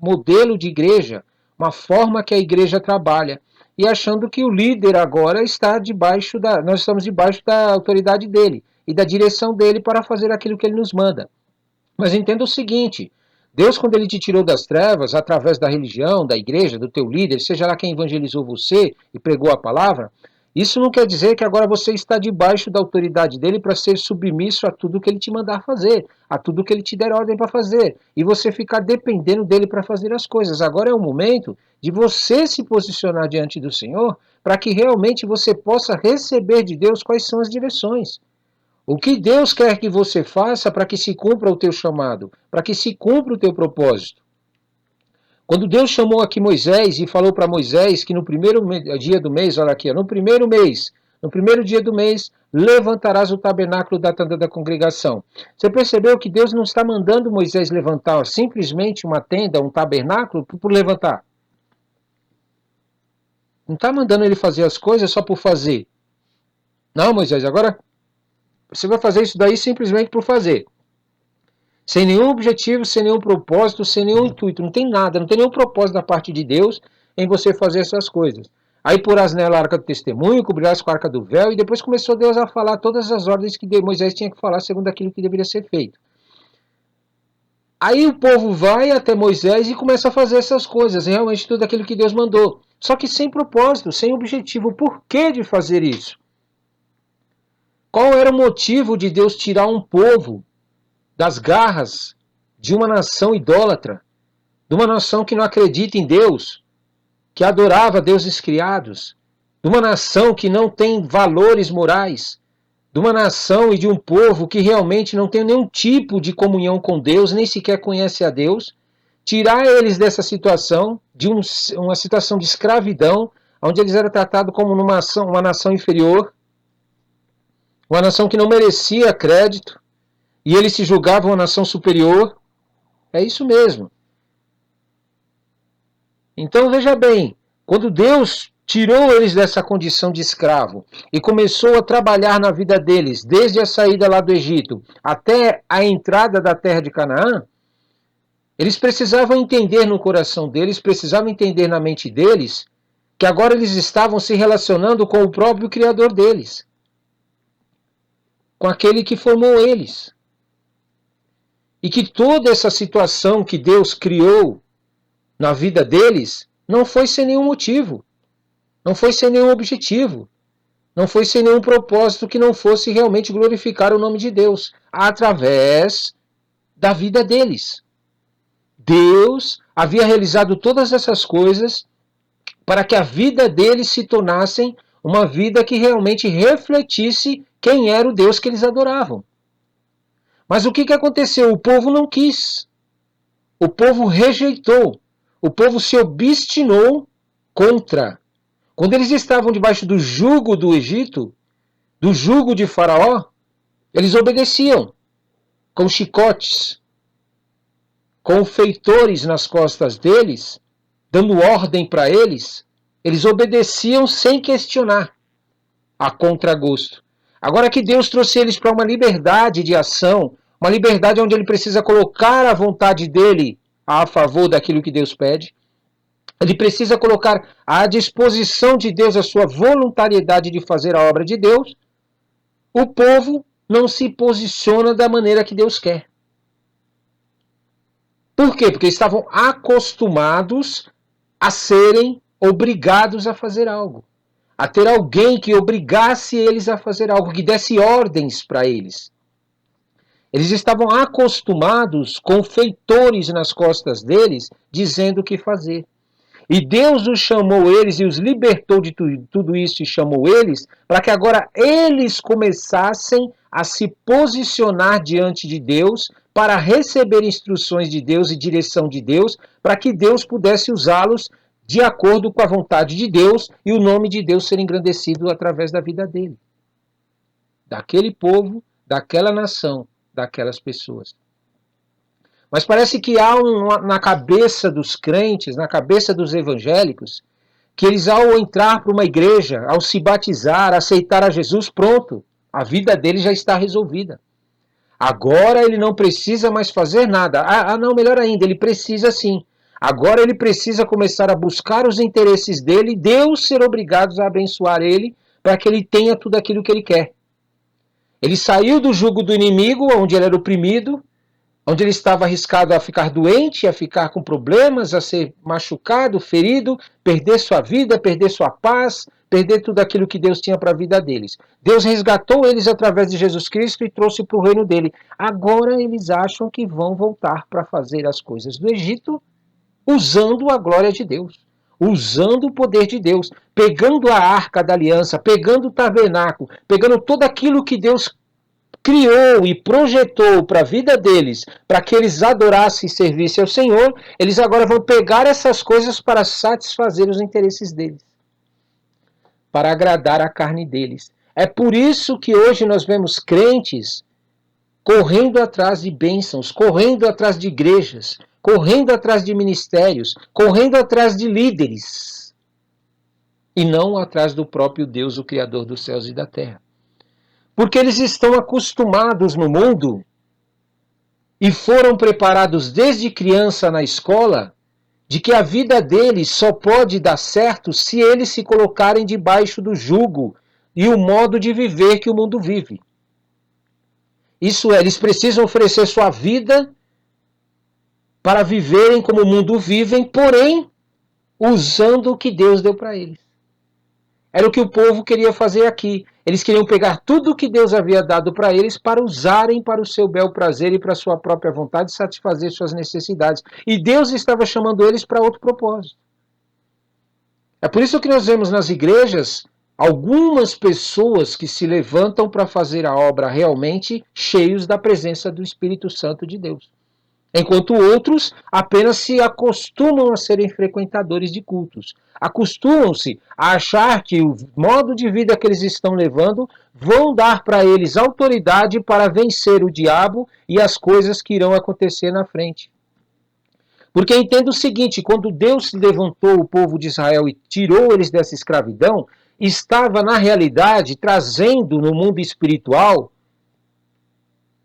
modelo de igreja, uma forma que a igreja trabalha, e achando que o líder agora está debaixo nós estamos debaixo da autoridade dele e da direção dele para fazer aquilo que ele nos manda. Mas entenda o seguinte, Deus, quando ele te tirou das trevas, através da religião, da igreja, do teu líder, seja lá quem evangelizou você e pregou a palavra, isso não quer dizer que agora você está debaixo da autoridade dele para ser submisso a tudo que ele te mandar fazer, a tudo que ele te der ordem para fazer, e você ficar dependendo dele para fazer as coisas. Agora é o momento de você se posicionar diante do Senhor para que realmente você possa receber de Deus quais são as direções. O que Deus quer que você faça para que se cumpra o teu chamado, para que se cumpra o teu propósito. Quando Deus chamou aqui Moisés e falou para Moisés que no primeiro dia do mês, olha aqui, no primeiro dia do mês, levantarás o tabernáculo da tenda da congregação. Você percebeu que Deus não está mandando Moisés levantar simplesmente uma tenda, um tabernáculo, por levantar. Não está mandando ele fazer as coisas só por fazer. Não, Moisés, agora você vai fazer isso daí simplesmente por fazer. Sem nenhum objetivo, sem nenhum propósito, sem nenhum intuito. Não tem nada, não tem nenhum propósito da parte de Deus em você fazer essas coisas. Aí porás nela a arca do testemunho, cobrirás com a arca do véu, e depois começou Deus a falar todas as ordens que Moisés tinha que falar segundo aquilo que deveria ser feito. Aí o povo vai até Moisés e começa a fazer essas coisas, realmente tudo aquilo que Deus mandou. Só que sem propósito, sem objetivo. O porquê de fazer isso? Qual era o motivo de Deus tirar um povo das garras de uma nação idólatra, de uma nação que não acredita em Deus, que adorava deuses criados, de uma nação que não tem valores morais, de uma nação e de um povo que realmente não tem nenhum tipo de comunhão com Deus, nem sequer conhece a Deus, tirar eles dessa situação, de uma situação de escravidão, onde eles eram tratados como uma nação inferior, uma nação que não merecia crédito, e eles se julgavam uma nação superior. É isso mesmo. Então veja bem, quando Deus tirou eles dessa condição de escravo e começou a trabalhar na vida deles, desde a saída lá do Egito até a entrada da terra de Canaã, eles precisavam entender no coração deles, precisavam entender na mente deles, que agora eles estavam se relacionando com o próprio Criador deles, com aquele que formou eles. E que toda essa situação que Deus criou na vida deles não foi sem nenhum motivo, não foi sem nenhum objetivo, não foi sem nenhum propósito que não fosse realmente glorificar o nome de Deus através da vida deles. Deus havia realizado todas essas coisas para que a vida deles se tornasse uma vida que realmente refletisse quem era o Deus que eles adoravam. Mas o que aconteceu? O povo não quis. O povo rejeitou. O povo se obstinou contra. Quando eles estavam debaixo do jugo do Egito, do jugo de Faraó, eles obedeciam com chicotes, com feitores nas costas deles, dando ordem para eles. Eles obedeciam sem questionar, a contragosto. Agora que Deus trouxe eles para uma liberdade de ação, uma liberdade onde ele precisa colocar a vontade dele a favor daquilo que Deus pede, ele precisa colocar à disposição de Deus a sua voluntariedade de fazer a obra de Deus, o povo não se posiciona da maneira que Deus quer. Por quê? Porque estavam acostumados a serem obrigados a fazer algo. A ter alguém que obrigasse eles a fazer algo, que desse ordens para eles. Eles estavam acostumados com feitores nas costas deles, dizendo o que fazer. E Deus os chamou eles e os libertou de tudo isso e chamou eles para que agora eles começassem a se posicionar diante de Deus para receber instruções de Deus e direção de Deus, para que Deus pudesse usá-los de acordo com a vontade de Deus e o nome de Deus ser engrandecido através da vida dele. Daquele povo, daquela nação, daquelas pessoas. Mas parece que há na cabeça dos crentes, na cabeça dos evangélicos, que eles ao entrar para uma igreja, ao se batizar, aceitar a Jesus, pronto, a vida dele já está resolvida. Agora ele não precisa mais fazer nada. Não, melhor ainda, ele precisa sim. Agora ele precisa começar a buscar os interesses dele e Deus ser obrigado a abençoar ele para que ele tenha tudo aquilo que ele quer. Ele saiu do jugo do inimigo, onde ele era oprimido, onde ele estava arriscado a ficar doente, a ficar com problemas, a ser machucado, ferido, perder sua vida, perder sua paz, perder tudo aquilo que Deus tinha para a vida deles. Deus resgatou eles através de Jesus Cristo e trouxe para o reino dele. Agora eles acham que vão voltar para fazer as coisas do Egito, usando a glória de Deus, usando o poder de Deus, pegando a arca da aliança, pegando o tabernáculo, pegando tudo aquilo que Deus criou e projetou para a vida deles, para que eles adorassem e servissem ao Senhor, eles agora vão pegar essas coisas para satisfazer os interesses deles, para agradar a carne deles. É por isso que hoje nós vemos crentes correndo atrás de bênçãos, correndo atrás de igrejas, correndo atrás de ministérios, correndo atrás de líderes, e não atrás do próprio Deus, o Criador dos céus e da terra. Porque eles estão acostumados no mundo e foram preparados desde criança na escola de que a vida deles só pode dar certo se eles se colocarem debaixo do jugo e o modo de viver que o mundo vive. Isso é, eles precisam oferecer sua vida para viverem como o mundo vive, porém usando o que Deus deu para eles. Era o que o povo queria fazer aqui. Eles queriam pegar tudo o que Deus havia dado para eles para usarem para o seu bel prazer e para a sua própria vontade satisfazer suas necessidades. E Deus estava chamando eles para outro propósito. É por isso que nós vemos nas igrejas algumas pessoas que se levantam para fazer a obra realmente cheios da presença do Espírito Santo de Deus. Enquanto outros apenas se acostumam a serem frequentadores de cultos. Acostumam-se a achar que o modo de vida que eles estão levando vão dar para eles autoridade para vencer o diabo e as coisas que irão acontecer na frente. Porque entenda o seguinte, quando Deus levantou o povo de Israel e tirou eles dessa escravidão, estava na realidade trazendo no mundo espiritual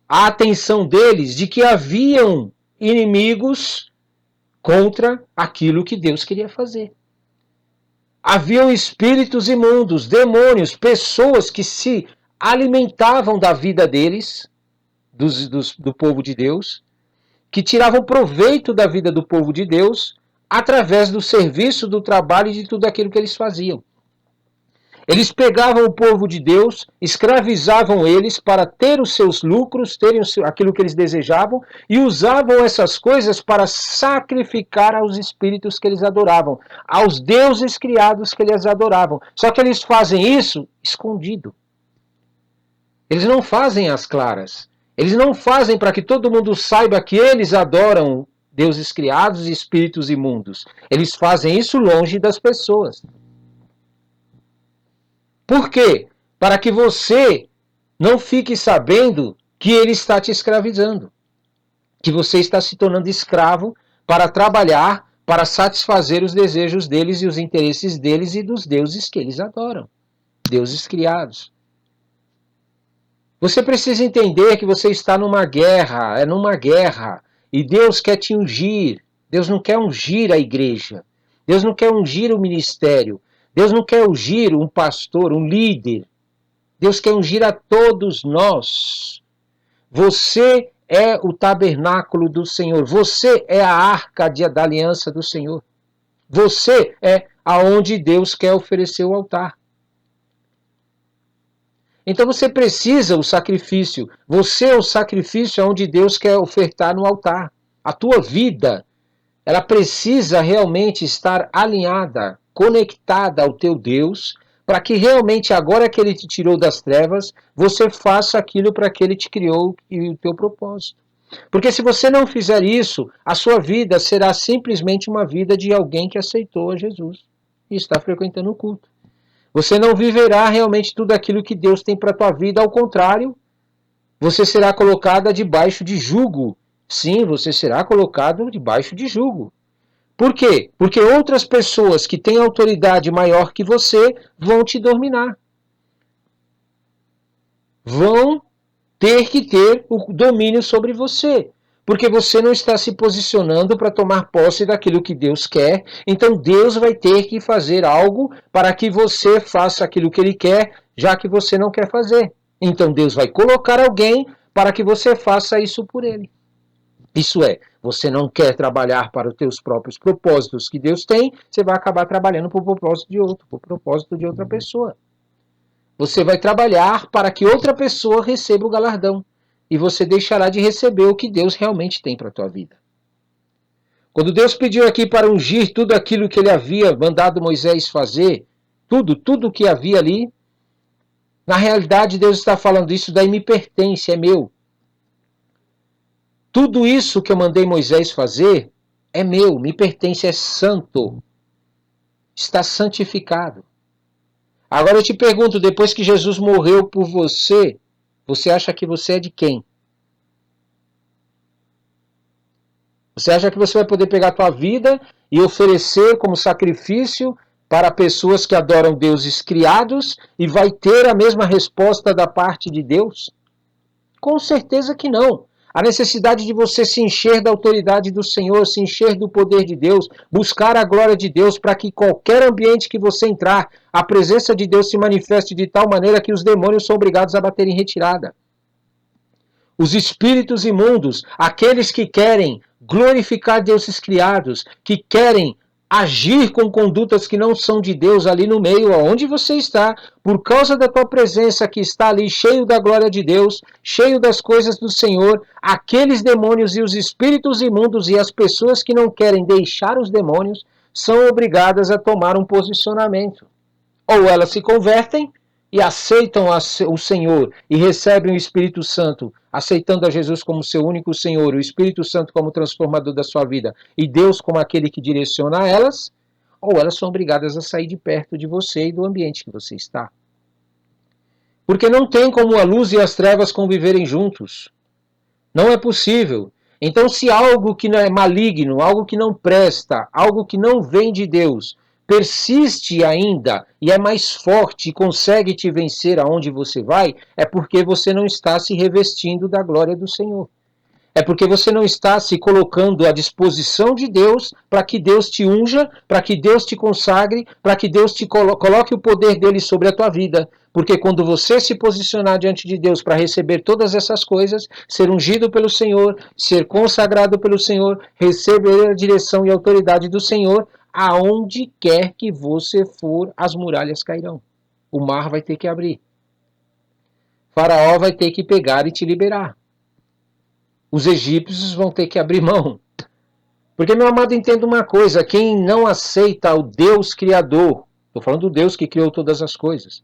a atenção deles de que haviam inimigos contra aquilo que Deus queria fazer. Haviam espíritos imundos, demônios, pessoas que se alimentavam da vida deles, do povo de Deus, que tiravam proveito da vida do povo de Deus através do serviço, do trabalho e de tudo aquilo que eles faziam. Eles pegavam o povo de Deus, escravizavam eles para ter os seus lucros, terem aquilo que eles desejavam, e usavam essas coisas para sacrificar aos espíritos que eles adoravam, aos deuses criados que eles adoravam. Só que eles fazem isso escondido. Eles não fazem às claras. Eles não fazem para que todo mundo saiba que eles adoram deuses criados e espíritos imundos. Eles fazem isso longe das pessoas. Por quê? Para que você não fique sabendo que ele está te escravizando, que você está se tornando escravo para trabalhar, para satisfazer os desejos deles e os interesses deles e dos deuses que eles adoram, deuses criados. Você precisa entender que você está numa guerra, e Deus quer te ungir. Deus não quer ungir a igreja. Deus não quer ungir o ministério. Deus não quer ungir um pastor, um líder. Deus quer ungir a todos nós. Você é o tabernáculo do Senhor. Você é a arca da aliança do Senhor. Você é aonde Deus quer oferecer o altar. Então você precisa o sacrifício. Você é o sacrifício onde Deus quer ofertar no altar. A tua vida, ela precisa realmente estar alinhada, conectada ao teu Deus, para que realmente agora que Ele te tirou das trevas, você faça aquilo para que Ele te criou e o teu propósito. Porque se você não fizer isso, a sua vida será simplesmente uma vida de alguém que aceitou a Jesus e está frequentando o culto. Você não viverá realmente tudo aquilo que Deus tem para a tua vida, ao contrário, você será colocada debaixo de jugo. Sim, você será colocado debaixo de jugo. Por quê? Porque outras pessoas que têm autoridade maior que você vão te dominar. Vão ter que ter o domínio sobre você. Porque você não está se posicionando para tomar posse daquilo que Deus quer. Então Deus vai ter que fazer algo para que você faça aquilo que Ele quer, já que você não quer fazer. Então Deus vai colocar alguém para que você faça isso por Ele. Isso é, você não quer trabalhar para os teus próprios propósitos que Deus tem, você vai acabar trabalhando para o propósito de outro, para o propósito de outra pessoa. Você vai trabalhar para que outra pessoa receba o galardão. E você deixará de receber o que Deus realmente tem para a tua vida. Quando Deus pediu aqui para ungir tudo aquilo que Ele havia mandado Moisés fazer, tudo que havia ali, na realidade Deus está falando, isso daí me pertence, é meu. Tudo isso que eu mandei Moisés fazer é meu, me pertence, é santo. Está santificado. Agora eu te pergunto, depois que Jesus morreu por você, você acha que você é de quem? Você acha que você vai poder pegar a tua vida e oferecer como sacrifício para pessoas que adoram deuses criados e vai ter a mesma resposta da parte de Deus? Com certeza que não. A necessidade de você se encher da autoridade do Senhor, se encher do poder de Deus, buscar a glória de Deus para que qualquer ambiente que você entrar, a presença de Deus se manifeste de tal maneira que os demônios são obrigados a bater em retirada. Os espíritos imundos, aqueles que querem glorificar deuses criados, que querem agir com condutas que não são de Deus ali no meio, aonde você está, por causa da tua presença que está ali cheio da glória de Deus, cheio das coisas do Senhor, aqueles demônios e os espíritos imundos e as pessoas que não querem deixar os demônios são obrigadas a tomar um posicionamento. Ou elas se convertem e aceitam o Senhor e recebem o Espírito Santo, aceitando a Jesus como seu único Senhor, o Espírito Santo como transformador da sua vida e Deus como aquele que direciona elas, ou elas são obrigadas a sair de perto de você e do ambiente que você está. Porque não tem como a luz e as trevas conviverem juntos. Não é possível. Então, se algo que não é maligno, algo que não presta, algo que não vem de Deus, persiste ainda e é mais forte e consegue te vencer aonde você vai, é porque você não está se revestindo da glória do Senhor. É porque você não está se colocando à disposição de Deus para que Deus te unja, para que Deus te consagre, para que Deus te coloque o poder dele sobre a tua vida. Porque quando você se posicionar diante de Deus para receber todas essas coisas, ser ungido pelo Senhor, ser consagrado pelo Senhor, receber a direção e a autoridade do Senhor, aonde quer que você for, as muralhas cairão. O mar vai ter que abrir. Faraó vai ter que pegar e te liberar. Os egípcios vão ter que abrir mão. Porque, meu amado, entenda uma coisa, quem não aceita o Deus Criador, estou falando do Deus que criou todas as coisas,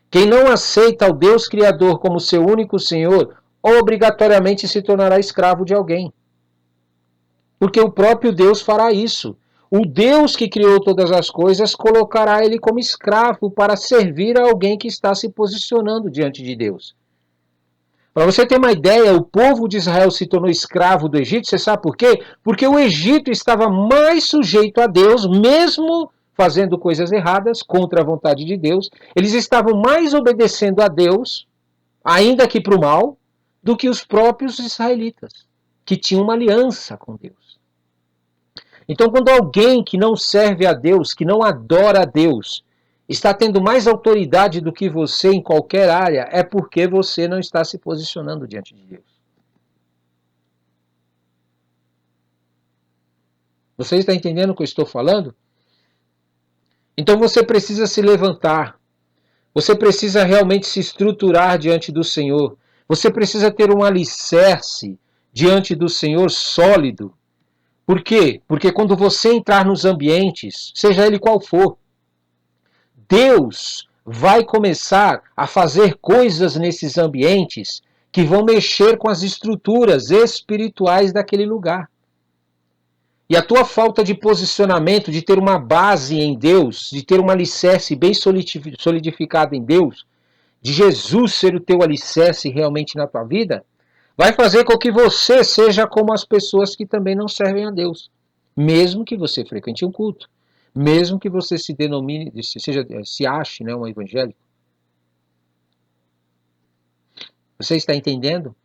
quem não aceita o Deus Criador como seu único Senhor, obrigatoriamente se tornará escravo de alguém. Porque o próprio Deus fará isso. O Deus que criou todas as coisas colocará ele como escravo para servir a alguém que está se posicionando diante de Deus. Para você ter uma ideia, o povo de Israel se tornou escravo do Egito, você sabe por quê? Porque o Egito estava mais sujeito a Deus, mesmo fazendo coisas erradas, contra a vontade de Deus. Eles estavam mais obedecendo a Deus, ainda que para o mal, do que os próprios israelitas, que tinham uma aliança com Deus. Então, quando alguém que não serve a Deus, que não adora a Deus, está tendo mais autoridade do que você em qualquer área, é porque você não está se posicionando diante de Deus. Você está entendendo o que eu estou falando? Então você precisa se levantar. Você precisa realmente se estruturar diante do Senhor. Você precisa ter um alicerce diante do Senhor sólido. Por quê? Porque quando você entrar nos ambientes, seja ele qual for, Deus vai começar a fazer coisas nesses ambientes que vão mexer com as estruturas espirituais daquele lugar. E a tua falta de posicionamento, de ter uma base em Deus, de ter um alicerce bem solidificado em Deus, de Jesus ser o teu alicerce realmente na tua vida, vai fazer com que você seja como as pessoas que também não servem a Deus. Mesmo que você frequente um culto. Mesmo que você se denomine, se ache, né, um evangélico. Você está entendendo?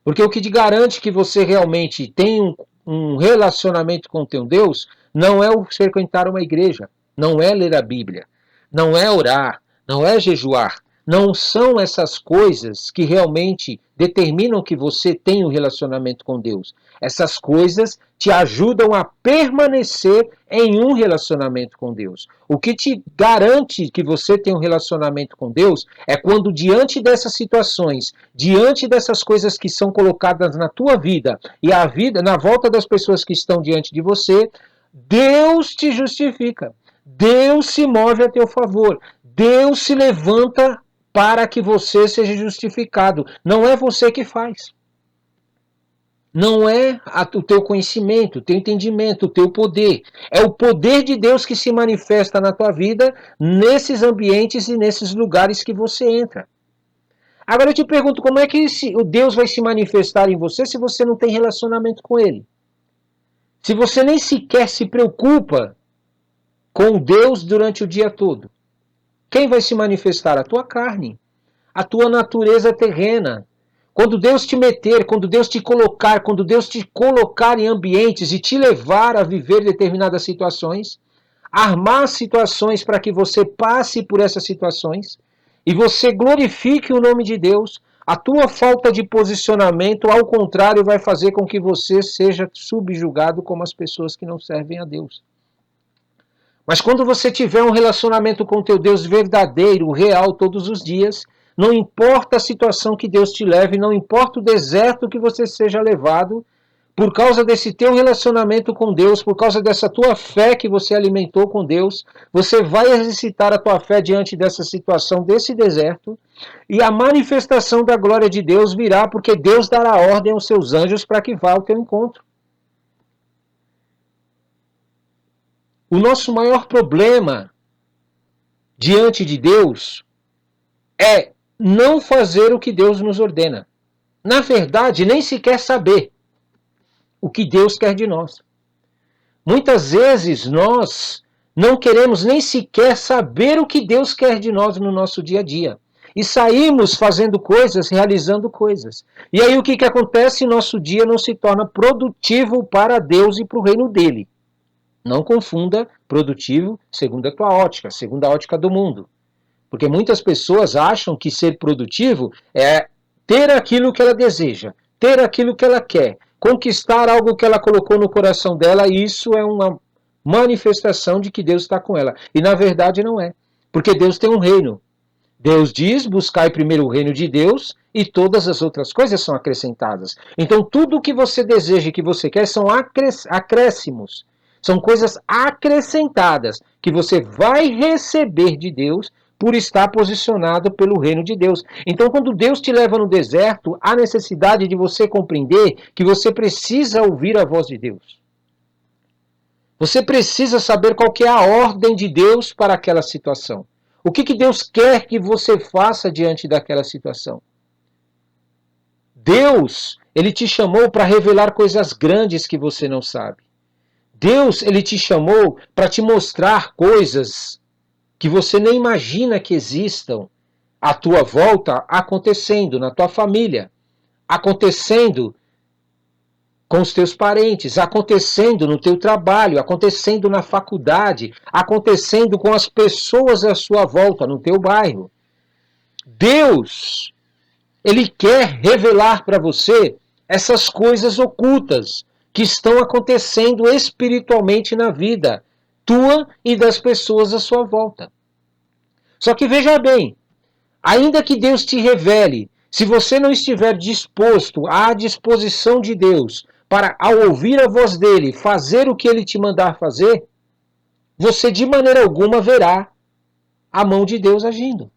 Porque o que te garante que você realmente tem um relacionamento com o teu Deus não é o frequentar uma igreja, não é ler a Bíblia, não é orar, não é jejuar. Não são essas coisas que realmente determinam que você tenha um relacionamento com Deus. Essas coisas te ajudam a permanecer em um relacionamento com Deus. O que te garante que você tem um relacionamento com Deus é quando, diante dessas situações, diante dessas coisas que são colocadas na tua vida e a vida, na volta das pessoas que estão diante de você, Deus te justifica. Deus se move a teu favor. Deus se levanta para que você seja justificado. Não é você que faz. Não é o teu conhecimento, o teu entendimento, o teu poder. É o poder de Deus que se manifesta na tua vida, nesses ambientes e nesses lugares que você entra. Agora eu te pergunto, como é que o Deus vai se manifestar em você se você não tem relacionamento com Ele? Se você nem sequer se preocupa com Deus durante o dia todo. Quem vai se manifestar? A tua carne, a tua natureza terrena. Quando Deus te meter, quando Deus te colocar em ambientes e te levar a viver determinadas situações, armar situações para que você passe por essas situações e você glorifique o nome de Deus, a tua falta de posicionamento, ao contrário, vai fazer com que você seja subjugado como as pessoas que não servem a Deus. Mas quando você tiver um relacionamento com teu Deus verdadeiro, real, todos os dias, não importa a situação que Deus te leve, não importa o deserto que você seja levado, por causa desse teu relacionamento com Deus, por causa dessa tua fé que você alimentou com Deus, você vai exercitar a tua fé diante dessa situação, desse deserto, e a manifestação da glória de Deus virá, porque Deus dará ordem aos seus anjos para que vá ao teu encontro. O nosso maior problema diante de Deus é não fazer o que Deus nos ordena. Na verdade, nem sequer saber o que Deus quer de nós. Muitas vezes nós não queremos nem sequer saber o que Deus quer de nós no nosso dia a dia. E saímos fazendo coisas, realizando coisas. E aí o que acontece? Nosso dia não se torna produtivo para Deus e para o reino dele. Não confunda produtivo segundo a tua ótica, segundo a ótica do mundo. Porque muitas pessoas acham que ser produtivo é ter aquilo que ela deseja, ter aquilo que ela quer, conquistar algo que ela colocou no coração dela, e isso é uma manifestação de que Deus está com ela. E na verdade não é. Porque Deus tem um reino. Deus diz, buscai primeiro o reino de Deus e todas as outras coisas são acrescentadas. Então tudo o que você deseja e que você quer são acréscimos. São coisas acrescentadas que você vai receber de Deus por estar posicionado pelo reino de Deus. Então, quando Deus te leva no deserto, há necessidade de você compreender que você precisa ouvir a voz de Deus. Você precisa saber qual que é a ordem de Deus para aquela situação. O que Deus quer que você faça diante daquela situação? Deus, ele te chamou para revelar coisas grandes que você não sabe. Deus, ele te chamou para te mostrar coisas que você nem imagina que existam à tua volta, acontecendo na tua família, acontecendo com os teus parentes, acontecendo no teu trabalho, acontecendo na faculdade, acontecendo com as pessoas à sua volta, no teu bairro. Deus, ele quer revelar para você essas coisas ocultas que estão acontecendo espiritualmente na vida tua e das pessoas à sua volta. Só que veja bem, ainda que Deus te revele, se você não estiver disposto à disposição de Deus para, ao ouvir a voz dele, fazer o que ele te mandar fazer, você de maneira alguma verá a mão de Deus agindo.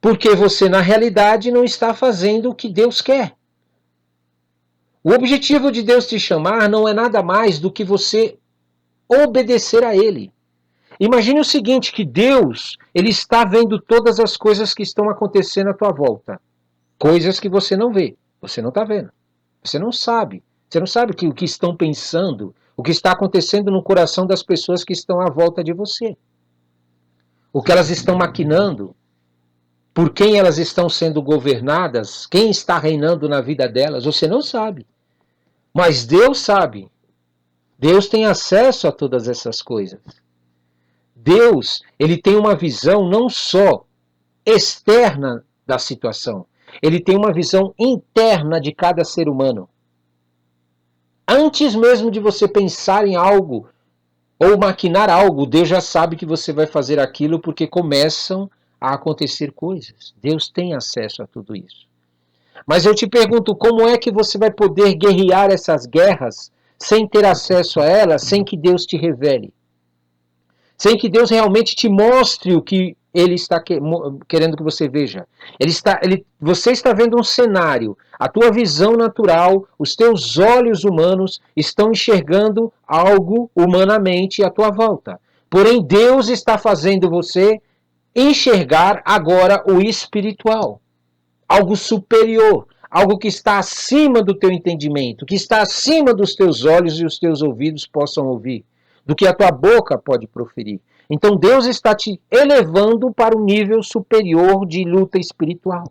Porque você, na realidade, não está fazendo o que Deus quer. O objetivo de Deus te chamar não é nada mais do que você obedecer a ele. Imagine o seguinte, que Deus, ele está vendo todas as coisas que estão acontecendo à tua volta. Coisas que você não vê, você não está vendo. Você não sabe. Você não sabe o que estão pensando, o que está acontecendo no coração das pessoas que estão à volta de você. O que elas estão maquinando, por quem elas estão sendo governadas, quem está reinando na vida delas, você não sabe. Mas Deus sabe. Deus tem acesso a todas essas coisas. Deus, ele tem uma visão não só externa da situação, ele tem uma visão interna de cada ser humano. Antes mesmo de você pensar em algo ou maquinar algo, Deus já sabe que você vai fazer aquilo porque começam a acontecer coisas. Deus tem acesso a tudo isso. Mas eu te pergunto, como é que você vai poder guerrear essas guerras sem ter acesso a elas, sem que Deus te revele? Sem que Deus realmente te mostre o que Ele está querendo que você veja. Você está vendo um cenário, a tua visão natural, os teus olhos humanos estão enxergando algo humanamente à tua volta. Porém, Deus está fazendo você enxergar agora o espiritual. Algo superior, algo que está acima do teu entendimento, que está acima dos teus olhos e os teus ouvidos possam ouvir, do que a tua boca pode proferir. Então Deus está te elevando para um nível superior de luta espiritual.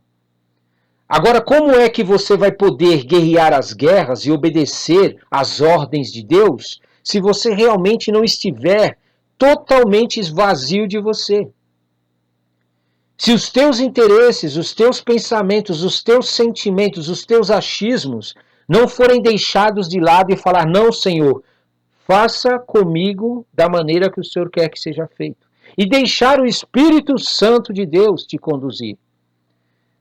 Agora, como é que você vai poder guerrear as guerras e obedecer às ordens de Deus se você realmente não estiver totalmente vazio de você? Se os teus interesses, os teus pensamentos, os teus sentimentos, os teus achismos não forem deixados de lado e falar, não, Senhor, faça comigo da maneira que o Senhor quer que seja feito. E deixar o Espírito Santo de Deus te conduzir.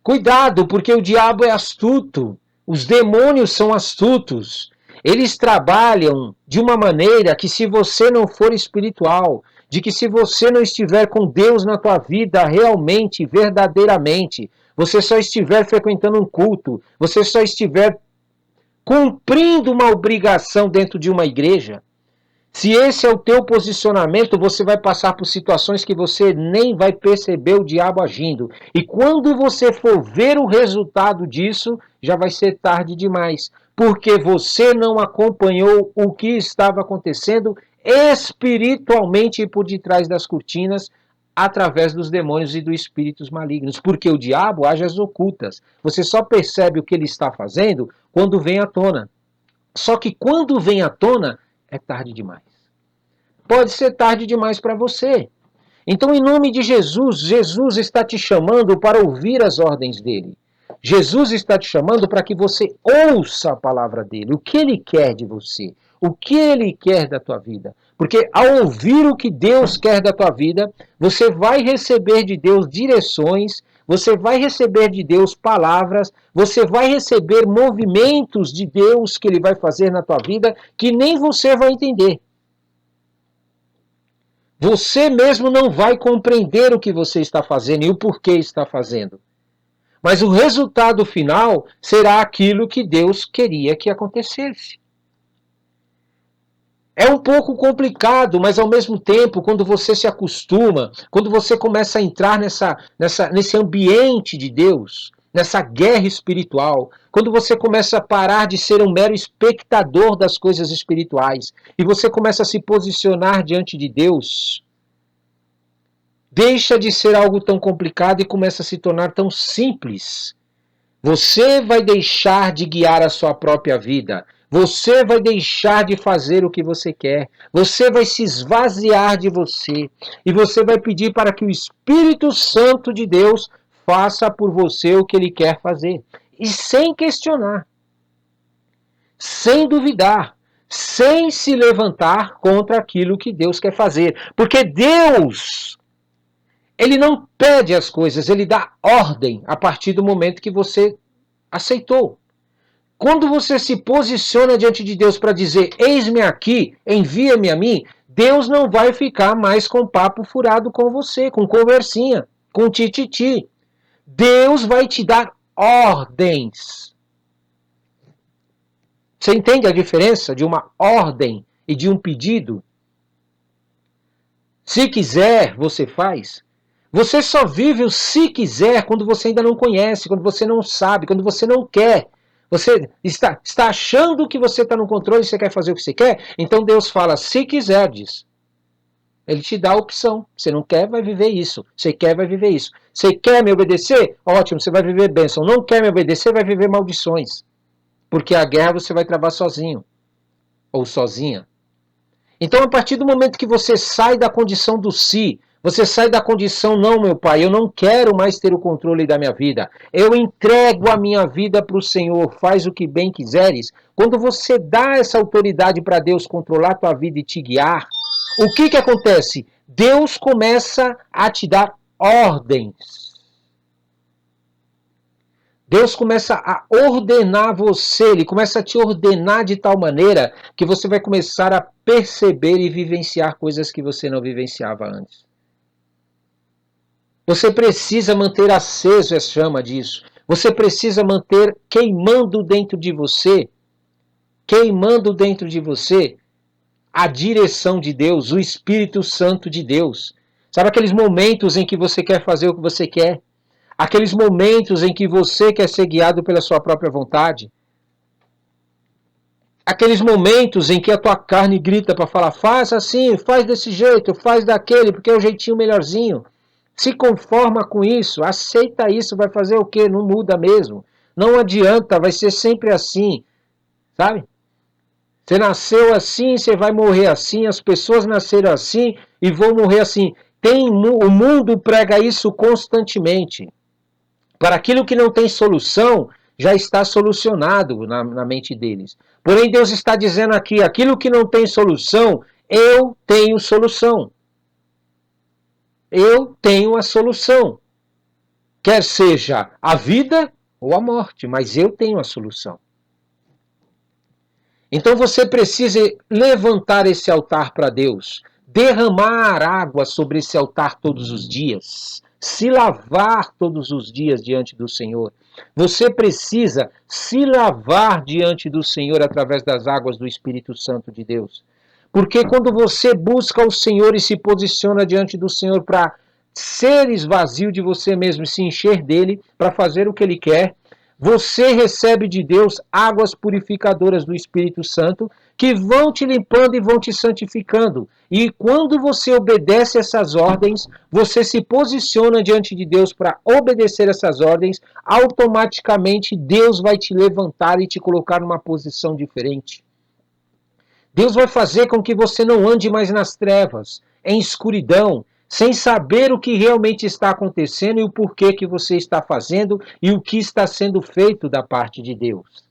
Cuidado, porque o diabo é astuto. Os demônios são astutos. Eles trabalham de uma maneira que, se você não for espiritual, de que se você não estiver com Deus na tua vida realmente, verdadeiramente, você só estiver frequentando um culto, você só estiver cumprindo uma obrigação dentro de uma igreja, se esse é o teu posicionamento, você vai passar por situações que você nem vai perceber o diabo agindo. E quando você for ver o resultado disso, já vai ser tarde demais. Porque você não acompanhou o que estava acontecendo espiritualmente por detrás das cortinas, através dos demônios e dos espíritos malignos. Porque o diabo age às ocultas. Você só percebe o que ele está fazendo quando vem à tona. Só que quando vem à tona, é tarde demais. Pode ser tarde demais para você. Então, em nome de Jesus, Jesus está te chamando para ouvir as ordens dele. Jesus está te chamando para que você ouça a palavra dele, o que ele quer de você, o que ele quer da tua vida. Porque ao ouvir o que Deus quer da tua vida, você vai receber de Deus direções, você vai receber de Deus palavras, você vai receber movimentos de Deus que ele vai fazer na tua vida que nem você vai entender. Você mesmo não vai compreender o que você está fazendo e o porquê está fazendo. Mas o resultado final será aquilo que Deus queria que acontecesse. É um pouco complicado, mas ao mesmo tempo, quando você se acostuma, quando você começa a entrar nesse ambiente de Deus, nessa guerra espiritual, quando você começa a parar de ser um mero espectador das coisas espirituais e você começa a se posicionar diante de Deus, deixa de ser algo tão complicado e começa a se tornar tão simples. Você vai deixar de guiar a sua própria vida. Você vai deixar de fazer o que você quer. Você vai se esvaziar de você. E você vai pedir para que o Espírito Santo de Deus faça por você o que ele quer fazer. E sem questionar, sem duvidar, sem se levantar contra aquilo que Deus quer fazer. Porque Deus, ele não pede as coisas, ele dá ordem a partir do momento que você aceitou. Quando você se posiciona diante de Deus para dizer, eis-me aqui, envia-me a mim, Deus não vai ficar mais com papo furado com você, com conversinha, com tititi. Deus vai te dar ordens. Você entende a diferença de uma ordem e de um pedido? Se quiser, você faz. Você só vive o se quiser quando você ainda não conhece, quando você não sabe, quando você não quer. Você está achando que você está no controle e você quer fazer o que você quer? Então Deus fala, se quiser, diz. Ele te dá a opção. Você não quer, vai viver isso. Você quer, vai viver isso. Você quer me obedecer? Ótimo, você vai viver bênção. Não quer me obedecer, vai viver maldições. Porque a guerra você vai travar sozinho. Ou sozinha. Então, a partir do momento que você sai da condição do si, você sai da condição, não, meu pai, eu não quero mais ter o controle da minha vida. Eu entrego a minha vida para o Senhor, faz o que bem quiseres. Quando você dá essa autoridade para Deus controlar a tua vida e te guiar, o que acontece? Deus começa a te dar ordens. Deus começa a ordenar você, ele começa a te ordenar de tal maneira que você vai começar a perceber e vivenciar coisas que você não vivenciava antes. Você precisa manter aceso a chama disso. Você precisa manter queimando dentro de você a direção de Deus, o Espírito Santo de Deus. Sabe aqueles momentos em que você quer fazer o que você quer? Aqueles momentos em que você quer ser guiado pela sua própria vontade? Aqueles momentos em que a tua carne grita para falar, faz assim, faz desse jeito, faz daquele, porque é o jeitinho melhorzinho. Se conforma com isso, aceita isso, vai fazer o quê? Não muda mesmo. Não adianta, vai ser sempre assim, sabe? Você nasceu assim, você vai morrer assim, as pessoas nasceram assim e vão morrer assim. O mundo prega isso constantemente. Para aquilo que não tem solução, já está solucionado na mente deles. Porém, Deus está dizendo aqui, aquilo que não tem solução, eu tenho solução. Eu tenho a solução. Quer seja a vida ou a morte, mas eu tenho a solução. Então você precisa levantar esse altar para Deus, derramar água sobre esse altar todos os dias, se lavar todos os dias diante do Senhor. Você precisa se lavar diante do Senhor através das águas do Espírito Santo de Deus. Porque quando você busca o Senhor e se posiciona diante do Senhor para ser esvazio de você mesmo e se encher dele para fazer o que ele quer, você recebe de Deus águas purificadoras do Espírito Santo que vão te limpando e vão te santificando. E quando você obedece essas ordens, você se posiciona diante de Deus para obedecer essas ordens, automaticamente Deus vai te levantar e te colocar numa posição diferente. Deus vai fazer com que você não ande mais nas trevas, em escuridão, sem saber o que realmente está acontecendo e o porquê que você está fazendo e o que está sendo feito da parte de Deus.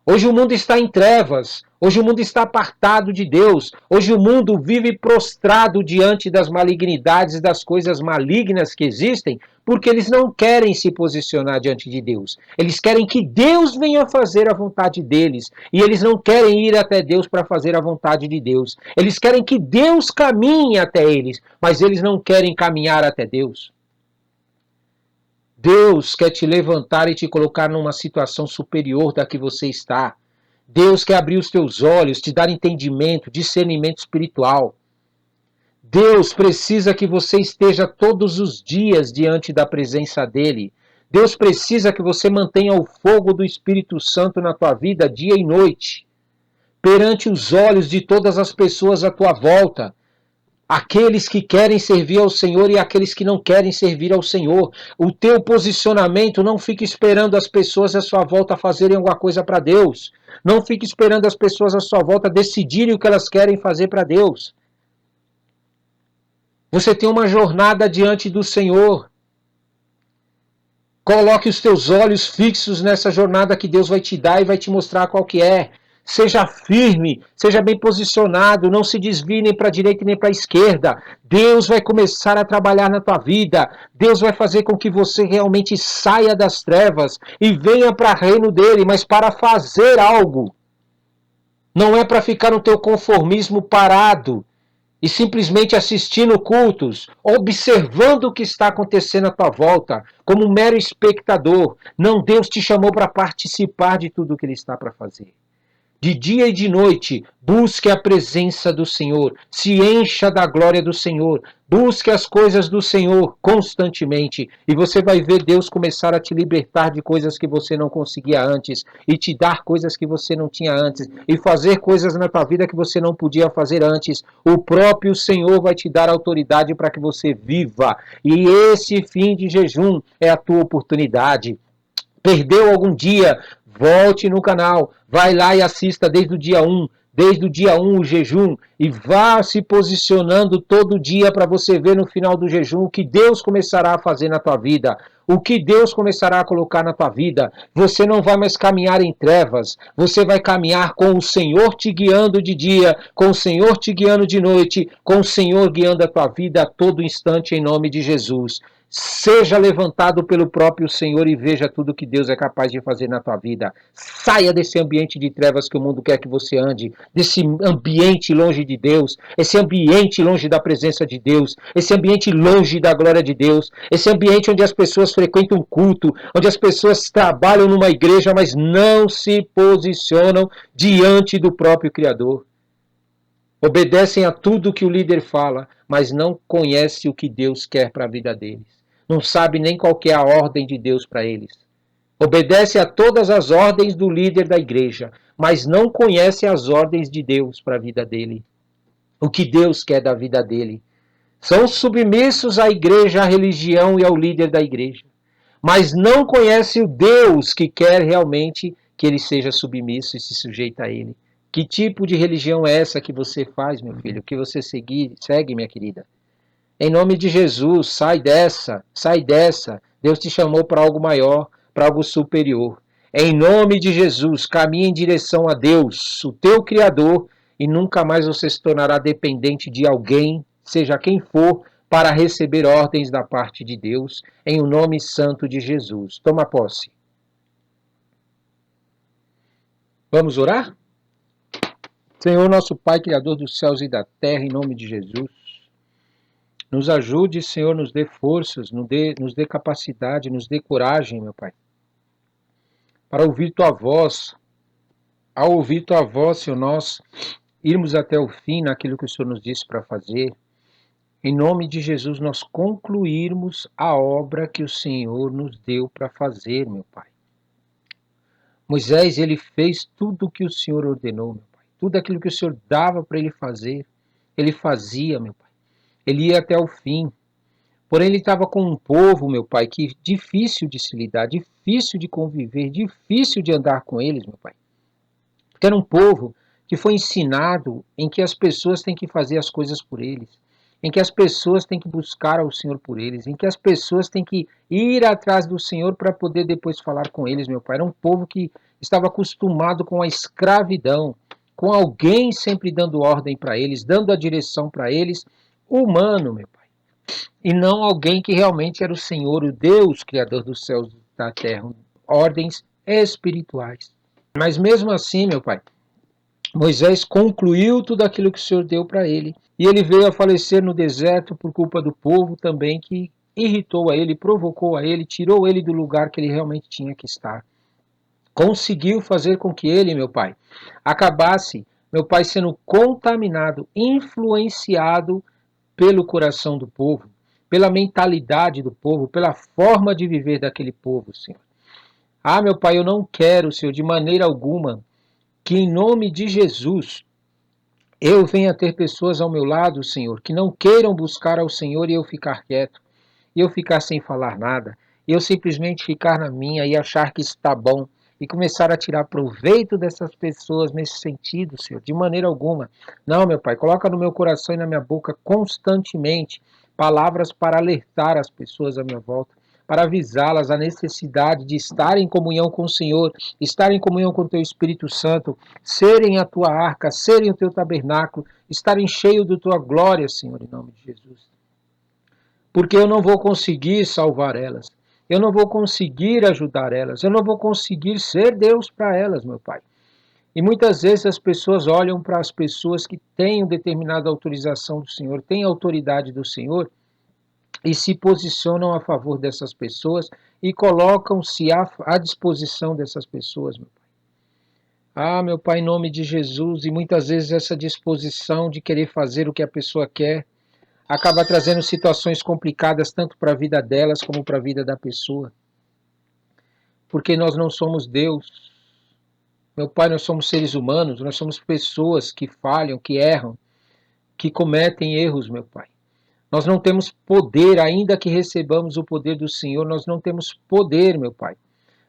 Hoje o mundo está em trevas, hoje o mundo está apartado de Deus, hoje o mundo vive prostrado diante das malignidades e das coisas malignas que existem, porque eles não querem se posicionar diante de Deus. Eles querem que Deus venha fazer a vontade deles, e eles não querem ir até Deus para fazer a vontade de Deus. Eles querem que Deus caminhe até eles, mas eles não querem caminhar até Deus. Deus quer te levantar e te colocar numa situação superior da que você está. Deus quer abrir os teus olhos, te dar entendimento, discernimento espiritual. Deus precisa que você esteja todos os dias diante da presença dele. Deus precisa que você mantenha o fogo do Espírito Santo na tua vida dia e noite, perante os olhos de todas as pessoas à tua volta. Aqueles que querem servir ao Senhor e aqueles que não querem servir ao Senhor. O teu posicionamento, não fique esperando as pessoas à sua volta fazerem alguma coisa para Deus. Não fique esperando as pessoas à sua volta decidirem o que elas querem fazer para Deus. Você tem uma jornada diante do Senhor. Coloque os teus olhos fixos nessa jornada que Deus vai te dar e vai te mostrar qual que é. Seja firme, seja bem posicionado, não se desvie nem para a direita nem para a esquerda. Deus vai começar a trabalhar na tua vida. Deus vai fazer com que você realmente saia das trevas e venha para o reino dele, mas para fazer algo. Não é para ficar no teu conformismo parado e simplesmente assistindo cultos, observando o que está acontecendo à tua volta, como um mero espectador. Não, Deus te chamou para participar de tudo o que Ele está para fazer. De dia e de noite, busque a presença do Senhor, se encha da glória do Senhor, busque as coisas do Senhor constantemente, e você vai ver Deus começar a te libertar de coisas que você não conseguia antes, e te dar coisas que você não tinha antes, e fazer coisas na tua vida que você não podia fazer antes. O próprio Senhor vai te dar autoridade para que você viva, e esse fim de jejum é a tua oportunidade. Perdeu algum dia? Volte no canal, vai lá e assista desde o dia 1, o jejum, e vá se posicionando todo dia para você ver no final do jejum o que Deus começará a fazer na tua vida, o que Deus começará a colocar na tua vida. Você não vai mais caminhar em trevas, você vai caminhar com o Senhor te guiando de dia, com o Senhor te guiando de noite, com o Senhor guiando a tua vida a todo instante em nome de Jesus. Seja levantado pelo próprio Senhor e veja tudo que Deus é capaz de fazer na tua vida. Saia desse ambiente de trevas que o mundo quer que você ande, desse ambiente longe de Deus, esse ambiente longe da presença de Deus, esse ambiente longe da glória de Deus, esse ambiente onde as pessoas frequentam culto, onde as pessoas trabalham numa igreja, mas não se posicionam diante do próprio Criador. Obedecem a tudo que o líder fala, mas não conhecem o que Deus quer para a vida deles. Não sabe nem qual que é a ordem de Deus para eles. Obedece a todas as ordens do líder da igreja, mas não conhece as ordens de Deus para a vida dele. O que Deus quer da vida dele. São submissos à igreja, à religião e ao líder da igreja, mas não conhece o Deus que quer realmente que ele seja submisso e se sujeita a ele. Que tipo de religião é essa que você faz, meu filho? Que você segue, minha querida? Em nome de Jesus, sai dessa, sai dessa. Deus te chamou para algo maior, para algo superior. Em nome de Jesus, caminhe em direção a Deus, o teu Criador, e nunca mais você se tornará dependente de alguém, seja quem for, para receber ordens da parte de Deus, em o nome santo de Jesus. Toma posse. Vamos orar? Senhor, nosso Pai, Criador dos céus e da terra, em nome de Jesus, nos ajude, Senhor, nos dê forças, nos dê capacidade, nos dê coragem, meu Pai, para ouvir Tua voz. Ao ouvir Tua voz, Senhor, nós irmos até o fim naquilo que o Senhor nos disse para fazer. Em nome de Jesus, nós concluirmos a obra que o Senhor nos deu para fazer, meu Pai. Moisés, ele fez tudo o que o Senhor ordenou, meu Pai. Tudo aquilo que o Senhor dava para ele fazer, ele fazia, meu Pai. Ele ia até o fim. Porém, ele estava com um povo, meu Pai, que difícil de se lidar, difícil de conviver, difícil de andar com eles, meu Pai. Porque era um povo que foi ensinado em que as pessoas têm que fazer as coisas por eles, em que as pessoas têm que buscar ao Senhor por eles, em que as pessoas têm que ir atrás do Senhor para poder depois falar com eles, meu Pai. Era um povo que estava acostumado com a escravidão, com alguém sempre dando ordem para eles, dando a direção para eles, humano, meu Pai. E não alguém que realmente era o Senhor, o Deus, Criador dos céus e da terra, ordens espirituais. Mas mesmo assim, meu Pai, Moisés concluiu tudo aquilo que o Senhor deu para ele, e ele veio a falecer no deserto por culpa do povo também, que irritou a ele, provocou a ele, tirou ele do lugar que ele realmente tinha que estar. conseguiu fazer com que ele, meu Pai, acabasse, meu Pai, sendo contaminado, influenciado pelo coração do povo, pela mentalidade do povo, pela forma de viver daquele povo, Senhor. Ah, meu Pai, eu não quero, Senhor, de maneira alguma, que em nome de Jesus eu venha ter pessoas ao meu lado, Senhor, que não queiram buscar ao Senhor e eu ficar quieto, e eu ficar sem falar nada, e eu simplesmente ficar na minha e achar que está bom, e começar a tirar proveito dessas pessoas nesse sentido, Senhor, de maneira alguma. Não, meu Pai, coloca no meu coração e na minha boca constantemente palavras para alertar as pessoas à minha volta, para avisá-las a necessidade de estar em comunhão com o Senhor, estar em comunhão com o Teu Espírito Santo, serem a Tua arca, serem o Teu tabernáculo, estarem cheios da Tua glória, Senhor, em nome de Jesus. Porque eu não vou conseguir salvar elas, eu não vou conseguir ajudar elas, eu não vou conseguir ser Deus para elas, meu Pai. E muitas vezes as pessoas olham para as pessoas que têm determinada autorização do Senhor, têm autoridade do Senhor, e se posicionam a favor dessas pessoas e colocam-se à disposição dessas pessoas, meu Pai. Ah, meu Pai, em nome de Jesus, e muitas vezes essa disposição de querer fazer o que a pessoa quer acaba trazendo situações complicadas tanto para a vida delas como para a vida da pessoa. Porque nós não somos Deus. Meu Pai, nós somos seres humanos, nós somos pessoas que falham, que erram, que cometem erros, meu Pai. Nós não temos poder, ainda que recebamos o poder do Senhor, nós não temos poder, meu Pai,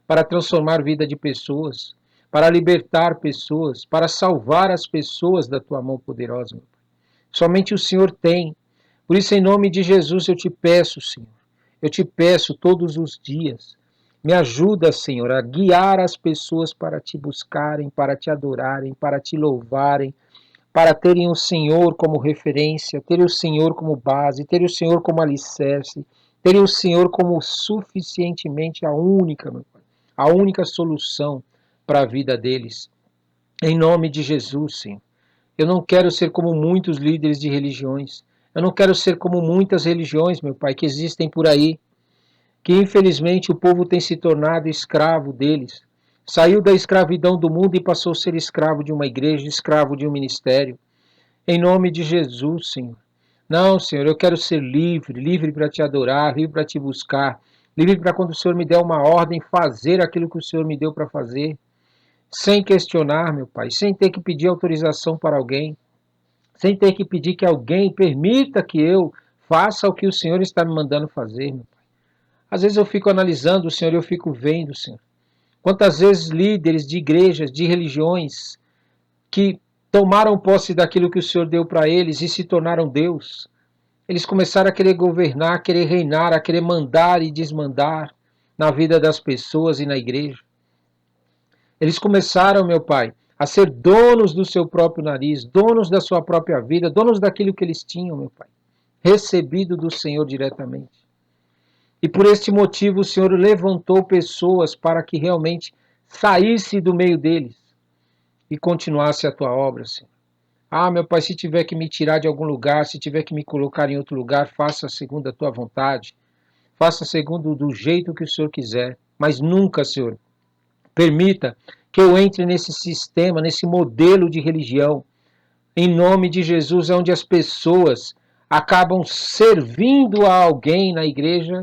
para transformar a vida de pessoas, para libertar pessoas, para salvar as pessoas da Tua mão poderosa, meu Pai. Somente o Senhor tem. Por isso, em nome de Jesus, eu te peço, Senhor, eu te peço todos os dias, me ajuda, Senhor, a guiar as pessoas para te buscarem, para te adorarem, para te louvarem, para terem o Senhor como referência, terem o Senhor como base, terem o Senhor como alicerce, terem o Senhor como suficientemente a única, meu Pai, a única solução para a vida deles. Em nome de Jesus, Senhor. Eu não quero ser como muitos líderes de religiões. Eu não quero ser como muitas religiões, meu Pai, que existem por aí, que infelizmente o povo tem se tornado escravo deles. Saiu da escravidão do mundo e passou a ser escravo de uma igreja, escravo de um ministério. Em nome de Jesus, Senhor. Não, Senhor, eu quero ser livre, livre para te adorar, livre para te buscar, livre para quando o Senhor me der uma ordem, fazer aquilo que o Senhor me deu para fazer, sem questionar, meu Pai, sem ter que pedir autorização para alguém, sem ter que pedir que alguém permita que eu faça o que o Senhor está me mandando fazer, meu Pai. Às vezes eu fico analisando, Senhor, eu fico vendo, Senhor, quantas vezes líderes de igrejas, de religiões, que tomaram posse daquilo que o Senhor deu para eles e se tornaram Deus, eles começaram a querer governar, a querer reinar, a querer mandar e desmandar na vida das pessoas e na igreja. Eles começaram, meu Pai, a ser donos do seu próprio nariz, donos da sua própria vida, donos daquilo que eles tinham, meu Pai, recebido do Senhor diretamente. E por este motivo o Senhor levantou pessoas para que realmente saísse do meio deles e continuasse a tua obra, Senhor. Ah, meu Pai, se tiver que me tirar de algum lugar, se tiver que me colocar em outro lugar, faça segundo a tua vontade. Faça segundo do jeito que o Senhor quiser. Mas nunca, Senhor, permita que eu entre nesse sistema, nesse modelo de religião, em nome de Jesus, onde as pessoas acabam servindo a alguém na igreja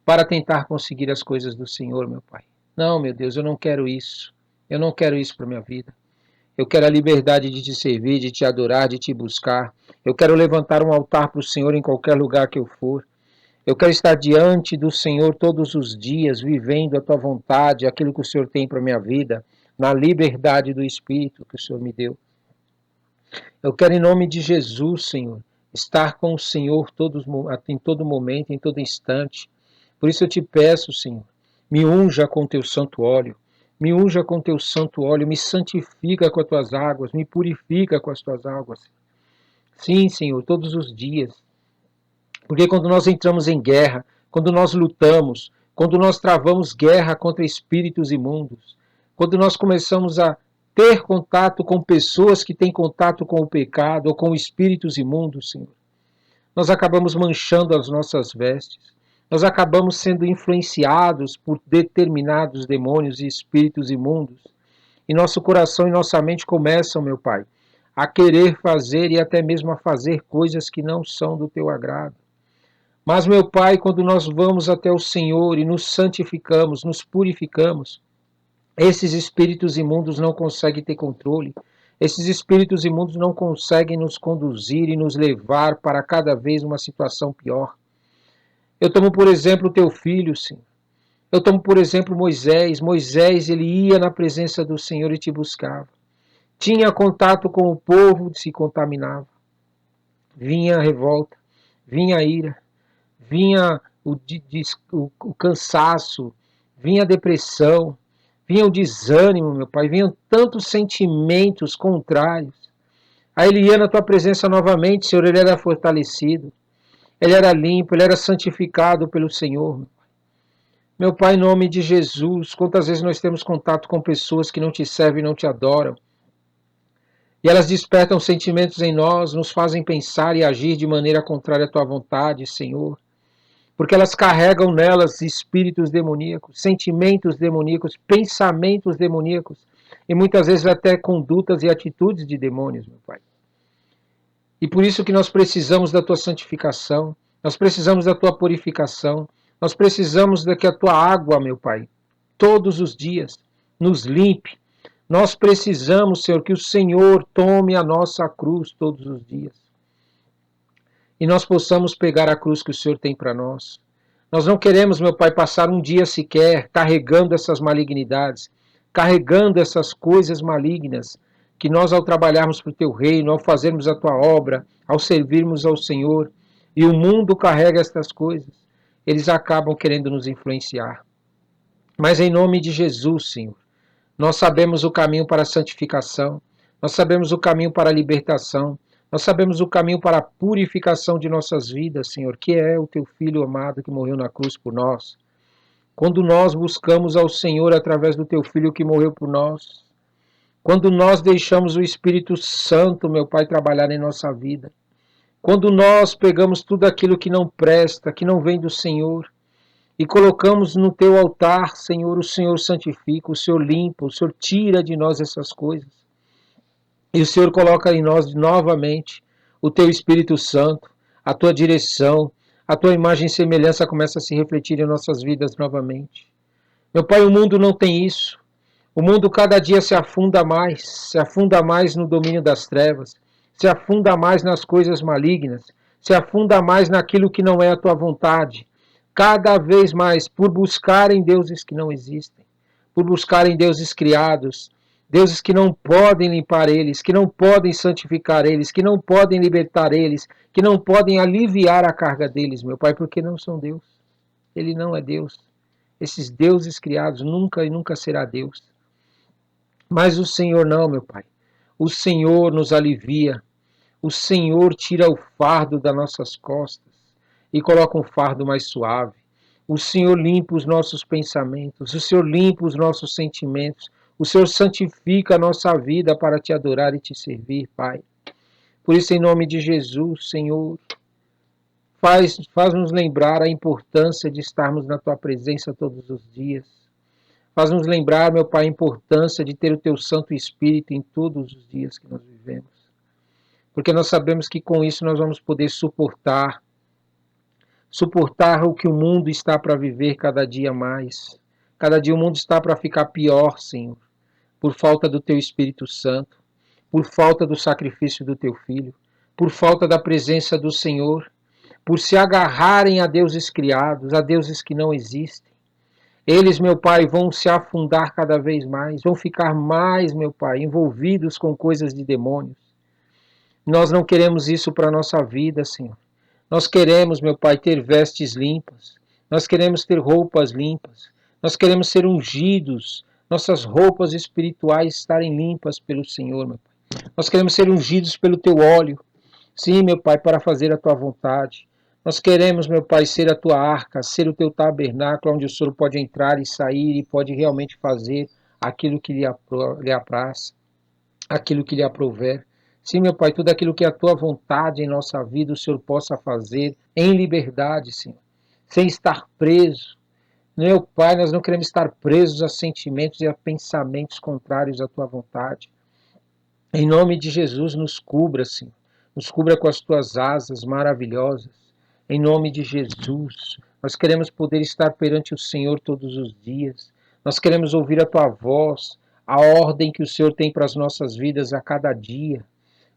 para tentar conseguir as coisas do Senhor, meu Pai. Não, meu Deus, eu não quero isso. Eu não quero isso para minha vida. Eu quero a liberdade de te servir, de te adorar, de te buscar. Eu quero levantar um altar para o Senhor em qualquer lugar que eu for. Eu quero estar diante do Senhor todos os dias, vivendo a tua vontade, aquilo que o Senhor tem para a minha vida, na liberdade do Espírito que o Senhor me deu. Eu quero, em nome de Jesus, Senhor, estar com o Senhor em todo momento, em todo instante. Por isso eu te peço, Senhor, me unja com teu santo óleo. Me unja com teu santo óleo, me santifica com as tuas águas, me purifica com as tuas águas. Sim, Senhor, todos os dias. Porque quando nós entramos em guerra, quando nós lutamos, quando nós travamos guerra contra espíritos imundos, quando nós começamos a ter contato com pessoas que têm contato com o pecado ou com espíritos imundos, Senhor, nós acabamos manchando as nossas vestes, nós acabamos sendo influenciados por determinados demônios e espíritos imundos. E nosso coração e nossa mente começam, meu Pai, a querer fazer e até mesmo a fazer coisas que não são do teu agrado. Mas, meu Pai, quando nós vamos até o Senhor e nos santificamos, nos purificamos, esses espíritos imundos não conseguem ter controle. Esses espíritos imundos não conseguem nos conduzir e nos levar para cada vez uma situação pior. Eu tomo, por exemplo, o teu filho, Senhor. Eu tomo, por exemplo, Moisés. Moisés, ele ia na presença do Senhor e te buscava. Tinha contato com o povo, se contaminava. Vinha a revolta, vinha a ira, vinha o cansaço, vinha a depressão, vinha o desânimo, meu Pai, vinham tantos sentimentos contrários. Aí ele ia na tua presença novamente, Senhor, ele era fortalecido, ele era limpo, ele era santificado pelo Senhor. Meu Pai, em nome de Jesus, quantas vezes nós temos contato com pessoas que não te servem e não te adoram, e elas despertam sentimentos em nós, nos fazem pensar e agir de maneira contrária à tua vontade, Senhor. Porque elas carregam nelas espíritos demoníacos, sentimentos demoníacos, pensamentos demoníacos, e muitas vezes até condutas e atitudes de demônios, meu Pai. E por isso que nós precisamos da tua santificação, nós precisamos da tua purificação, nós precisamos de que a tua água, meu Pai, todos os dias, nos limpe. Nós precisamos, Senhor, que o Senhor tome a nossa cruz todos os dias. E nós possamos pegar a cruz que o Senhor tem para nós. Nós não queremos, meu Pai, passar um dia sequer carregando essas malignidades, carregando essas coisas malignas, que nós, ao trabalharmos para o teu reino, ao fazermos a tua obra, ao servirmos ao Senhor, e o mundo carrega estas coisas, eles acabam querendo nos influenciar. Mas em nome de Jesus, Senhor, nós sabemos o caminho para a santificação, nós sabemos o caminho para a libertação, nós sabemos o caminho para a purificação de nossas vidas, Senhor, que é o teu Filho amado que morreu na cruz por nós. Quando nós buscamos ao Senhor através do teu Filho que morreu por nós, quando nós deixamos o Espírito Santo, meu Pai, trabalhar em nossa vida, quando nós pegamos tudo aquilo que não presta, que não vem do Senhor, e colocamos no teu altar, Senhor, o Senhor santifica, o Senhor limpa, o Senhor tira de nós essas coisas. E o Senhor coloca em nós novamente o teu Espírito Santo, a tua direção, a tua imagem e semelhança começa a se refletir em nossas vidas novamente. Meu Pai, o mundo não tem isso. O mundo cada dia se afunda mais no domínio das trevas, se afunda mais nas coisas malignas, se afunda mais naquilo que não é a tua vontade. Cada vez mais por buscarem deuses que não existem, por buscarem deuses criados, deuses que não podem limpar eles, que não podem santificar eles, que não podem libertar eles, que não podem aliviar a carga deles, meu Pai, porque não são Deus. Ele não é Deus. Esses deuses criados nunca e nunca será Deus. Mas o Senhor não, meu Pai. O Senhor nos alivia. O Senhor tira o fardo das nossas costas e coloca um fardo mais suave. O Senhor limpa os nossos pensamentos, o Senhor limpa os nossos sentimentos, o Senhor santifica a nossa vida para te adorar e te servir, Pai. Por isso, em nome de Jesus, Senhor, faz-nos lembrar a importância de estarmos na Tua presença todos os dias. Faz-nos lembrar, meu Pai, a importância de ter o Teu Santo Espírito em todos os dias que nós vivemos. Porque nós sabemos que com isso nós vamos poder suportar o que o mundo está para viver cada dia mais. Cada dia o mundo está para ficar pior, Senhor, por falta do Teu Espírito Santo, por falta do sacrifício do Teu Filho, por falta da presença do Senhor, por se agarrarem a deuses criados, a deuses que não existem. Eles, meu Pai, vão se afundar cada vez mais, vão ficar mais, meu Pai, envolvidos com coisas de demônios. Nós não queremos isso para a nossa vida, Senhor. Nós queremos, meu Pai, ter vestes limpas. Nós queremos ter roupas limpas. Nós queremos ser ungidos. Nossas roupas espirituais estarem limpas pelo Senhor, meu Pai. Nós queremos ser ungidos pelo Teu óleo. Sim, meu Pai, para fazer a Tua vontade. Nós queremos, meu Pai, ser a Tua arca, ser o Teu tabernáculo, onde o Senhor pode entrar e sair e pode realmente fazer aquilo que lhe apraz, aquilo que lhe aprouver. Sim, meu Pai, tudo aquilo que é a Tua vontade em nossa vida, o Senhor possa fazer em liberdade, Senhor. sem estar preso. Meu Pai, nós não queremos estar presos a sentimentos e a pensamentos contrários à tua vontade. Em nome de Jesus, nos cubra, Senhor. Nos cubra com as tuas asas maravilhosas. Em nome de Jesus, nós queremos poder estar perante o Senhor todos os dias. Nós queremos ouvir a tua voz, a ordem que o Senhor tem para as nossas vidas a cada dia.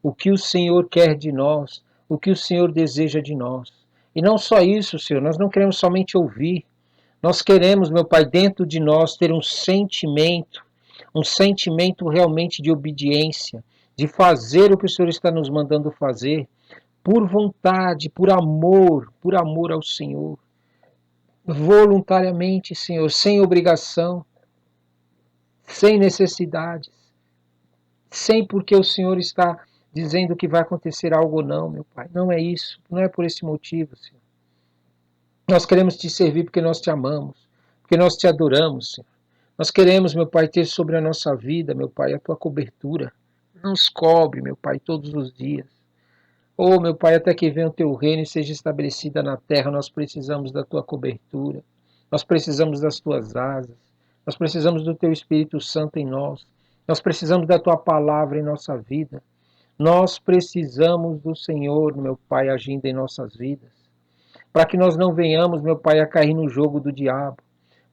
O que o Senhor quer de nós, o que o Senhor deseja de nós. E não só isso, Senhor, nós não queremos somente ouvir. Nós queremos, meu Pai, dentro de nós ter um sentimento realmente de obediência, de fazer o que o Senhor está nos mandando fazer, por vontade, por amor ao Senhor, voluntariamente, Senhor, sem obrigação, sem necessidades, sem porque o Senhor está dizendo que vai acontecer algo ou não, meu Pai. Não é isso, não é por esse motivo, Senhor. Nós queremos te servir porque nós te amamos, porque nós te adoramos, Senhor. Nós queremos, meu Pai, ter sobre a nossa vida, meu Pai, a tua cobertura. Nos cobre, meu Pai, todos os dias. Oh, meu Pai, até que venha o teu reino e seja estabelecida na terra, nós precisamos da tua cobertura. Nós precisamos das tuas asas. Nós precisamos do teu Espírito Santo em nós. Nós precisamos da tua palavra em nossa vida. Nós precisamos do Senhor, meu Pai, agindo em nossas vidas. Para que nós não venhamos, meu Pai, a cair no jogo do diabo.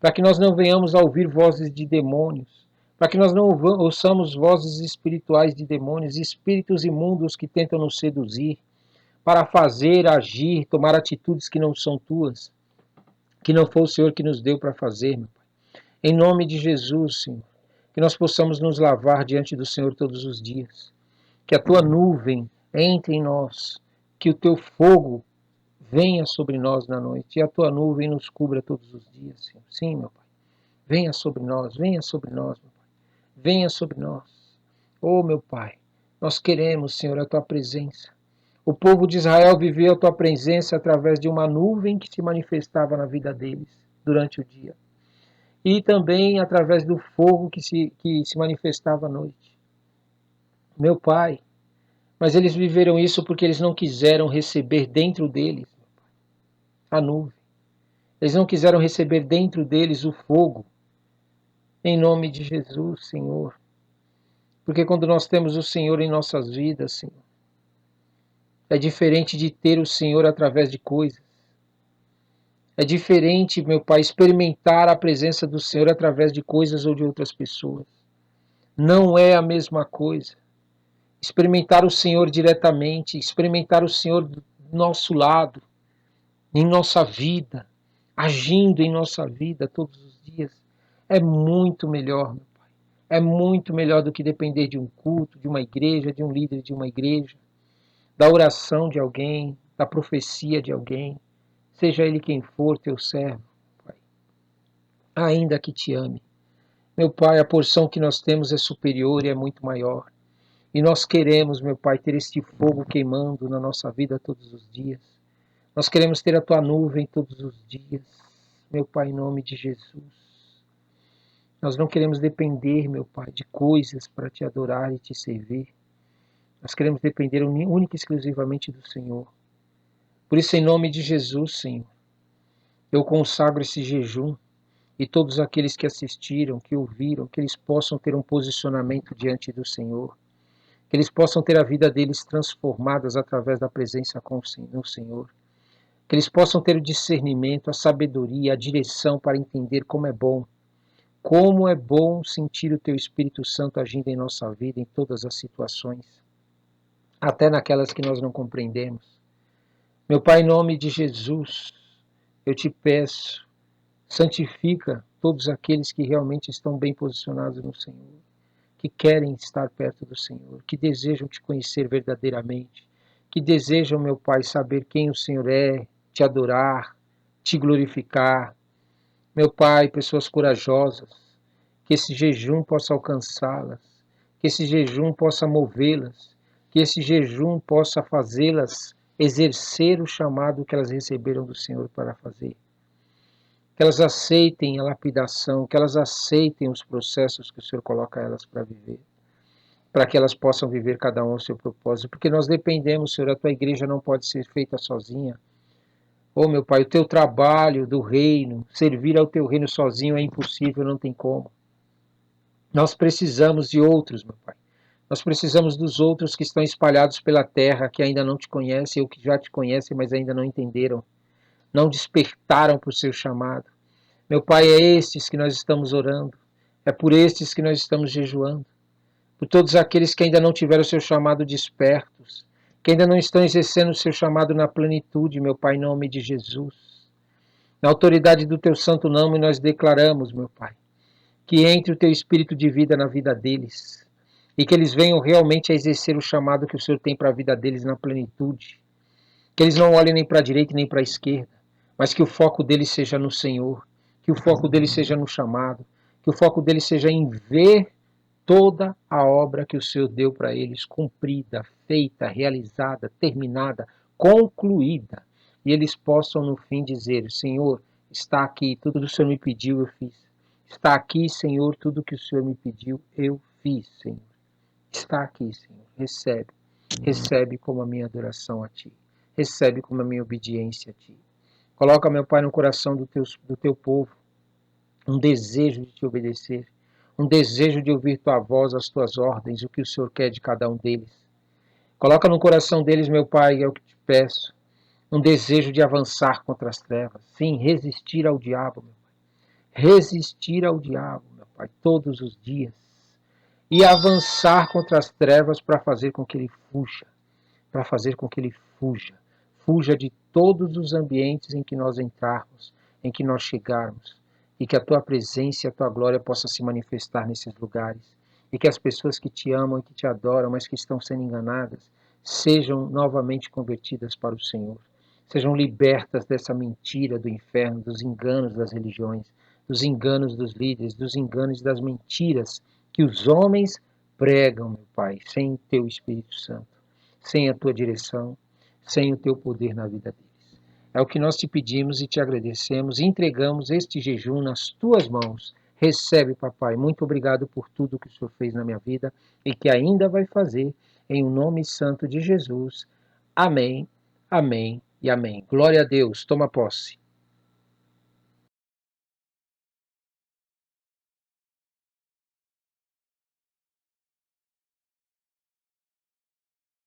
Para que nós não venhamos a ouvir vozes de demônios. Para que nós não ouçamos vozes espirituais de demônios, espíritos imundos que tentam nos seduzir, para fazer, agir, tomar atitudes que não são tuas, que não foi o Senhor que nos deu para fazer, meu Pai. Em nome de Jesus, Senhor, que nós possamos nos lavar diante do Senhor todos os dias. Que a tua nuvem entre em nós, que o teu fogo venha sobre nós na noite, e a tua nuvem nos cubra todos os dias, Senhor. Sim, meu Pai. Venha sobre nós, venha sobre nós, meu Pai. Venha sobre nós. Oh, meu Pai, nós queremos, Senhor, a tua presença. O povo de Israel viveu a tua presença através de uma nuvem que se manifestava na vida deles durante o dia. E também através do fogo que se manifestava à noite. Meu Pai, mas eles viveram isso porque eles não quiseram receber dentro deles a nuvem. Eles não quiseram receber dentro deles o fogo. Em nome de Jesus, Senhor. Porque quando nós temos o Senhor em nossas vidas, Senhor, é diferente de ter o Senhor através de coisas. É diferente, meu Pai, experimentar a presença do Senhor através de coisas ou de outras pessoas. Não é a mesma coisa. Experimentar o Senhor diretamente, experimentar o Senhor do nosso lado, em nossa vida, agindo em nossa vida todos os dias, é muito melhor, meu Pai. É muito melhor do que depender de um culto, de uma igreja, de um líder de uma igreja, da oração de alguém, da profecia de alguém, seja ele quem for, teu servo, Pai, ainda que te ame. Meu Pai, a porção que nós temos é superior e é muito maior. E nós queremos, meu Pai, ter este fogo queimando na nossa vida todos os dias. Nós queremos ter a tua nuvem todos os dias, meu Pai, em nome de Jesus. Nós não queremos depender, meu Pai, de coisas para te adorar e te servir. Nós queremos depender única e exclusivamente do Senhor. Por isso, em nome de Jesus, Senhor, eu consagro esse jejum e todos aqueles que assistiram, que ouviram, que eles possam ter um posicionamento diante do Senhor, que eles possam ter a vida deles transformadas através da presença no Senhor, que eles possam ter o discernimento, a sabedoria, a direção para entender como é bom sentir o Teu Espírito Santo agindo em nossa vida, em todas as situações, até naquelas que nós não compreendemos. Meu Pai, em nome de Jesus, eu te peço, santifica todos aqueles que realmente estão bem posicionados no Senhor, que querem estar perto do Senhor, que desejam te conhecer verdadeiramente, que desejam, meu Pai, saber quem o Senhor é, te adorar, te glorificar. Meu Pai, pessoas corajosas, que esse jejum possa alcançá-las, que esse jejum possa movê-las, que esse jejum possa fazê-las exercer o chamado que elas receberam do Senhor para fazer. Que elas aceitem a lapidação, que elas aceitem os processos que o Senhor coloca elas para viver, para que elas possam viver cada um o seu propósito, porque nós dependemos, Senhor, a tua igreja não pode ser feita sozinha. Oh, meu Pai, o teu trabalho do reino, servir ao teu reino sozinho é impossível, não tem como. Nós precisamos de outros, meu Pai. Nós precisamos dos outros que estão espalhados pela terra, que ainda não te conhecem ou que já te conhecem, mas ainda não entenderam, não despertaram para o seu chamado. Meu Pai, é estes que nós estamos orando, é por estes que nós estamos jejuando, por todos aqueles que ainda não tiveram o seu chamado despertos, que ainda não estão exercendo o seu chamado na plenitude, meu Pai, em nome de Jesus. Na autoridade do teu santo nome nós declaramos, meu Pai, que entre o teu espírito de vida na vida deles e que eles venham realmente a exercer o chamado que o Senhor tem para a vida deles na plenitude. Que eles não olhem nem para a direita nem para a esquerda, mas que o foco deles seja no Senhor, que o foco deles seja no chamado, que o foco deles seja em ver toda a obra que o Senhor deu para eles, cumprida, feita, realizada, terminada, concluída. E eles possam no fim dizer: Senhor, está aqui, tudo que o Senhor me pediu eu fiz. Está aqui, Senhor, tudo que o Senhor me pediu eu fiz, Senhor. Está aqui, Senhor. Recebe. Recebe como a minha adoração a Ti. Recebe como a minha obediência a Ti. Coloca, meu Pai, no coração do teu povo um desejo de Te obedecer, um desejo de ouvir Tua voz, as Tuas ordens, o que o Senhor quer de cada um deles. Coloca no coração deles, meu Pai, é o que te peço, um desejo de avançar contra as trevas. Sim, resistir ao diabo, meu Pai. Resistir ao diabo, meu Pai, todos os dias. E avançar contra as trevas para fazer com que ele fuja, para fazer com que ele fuja. Fuja de todos os ambientes em que nós entrarmos, em que nós chegarmos, e que a tua presença e a tua glória possa se manifestar nesses lugares, e que as pessoas que te amam e que te adoram, mas que estão sendo enganadas, sejam novamente convertidas para o Senhor, sejam libertas dessa mentira do inferno, dos enganos das religiões, dos enganos dos líderes, dos enganos das mentiras que os homens pregam, meu Pai, sem teu Espírito Santo, sem a tua direção, sem o teu poder na vida deles. É o que nós te pedimos e te agradecemos e entregamos este jejum nas tuas mãos. Recebe, papai. Muito obrigado por tudo que o Senhor fez na minha vida e que ainda vai fazer, em o nome santo de Jesus. Amém, amém e amém. Glória a Deus. Toma posse.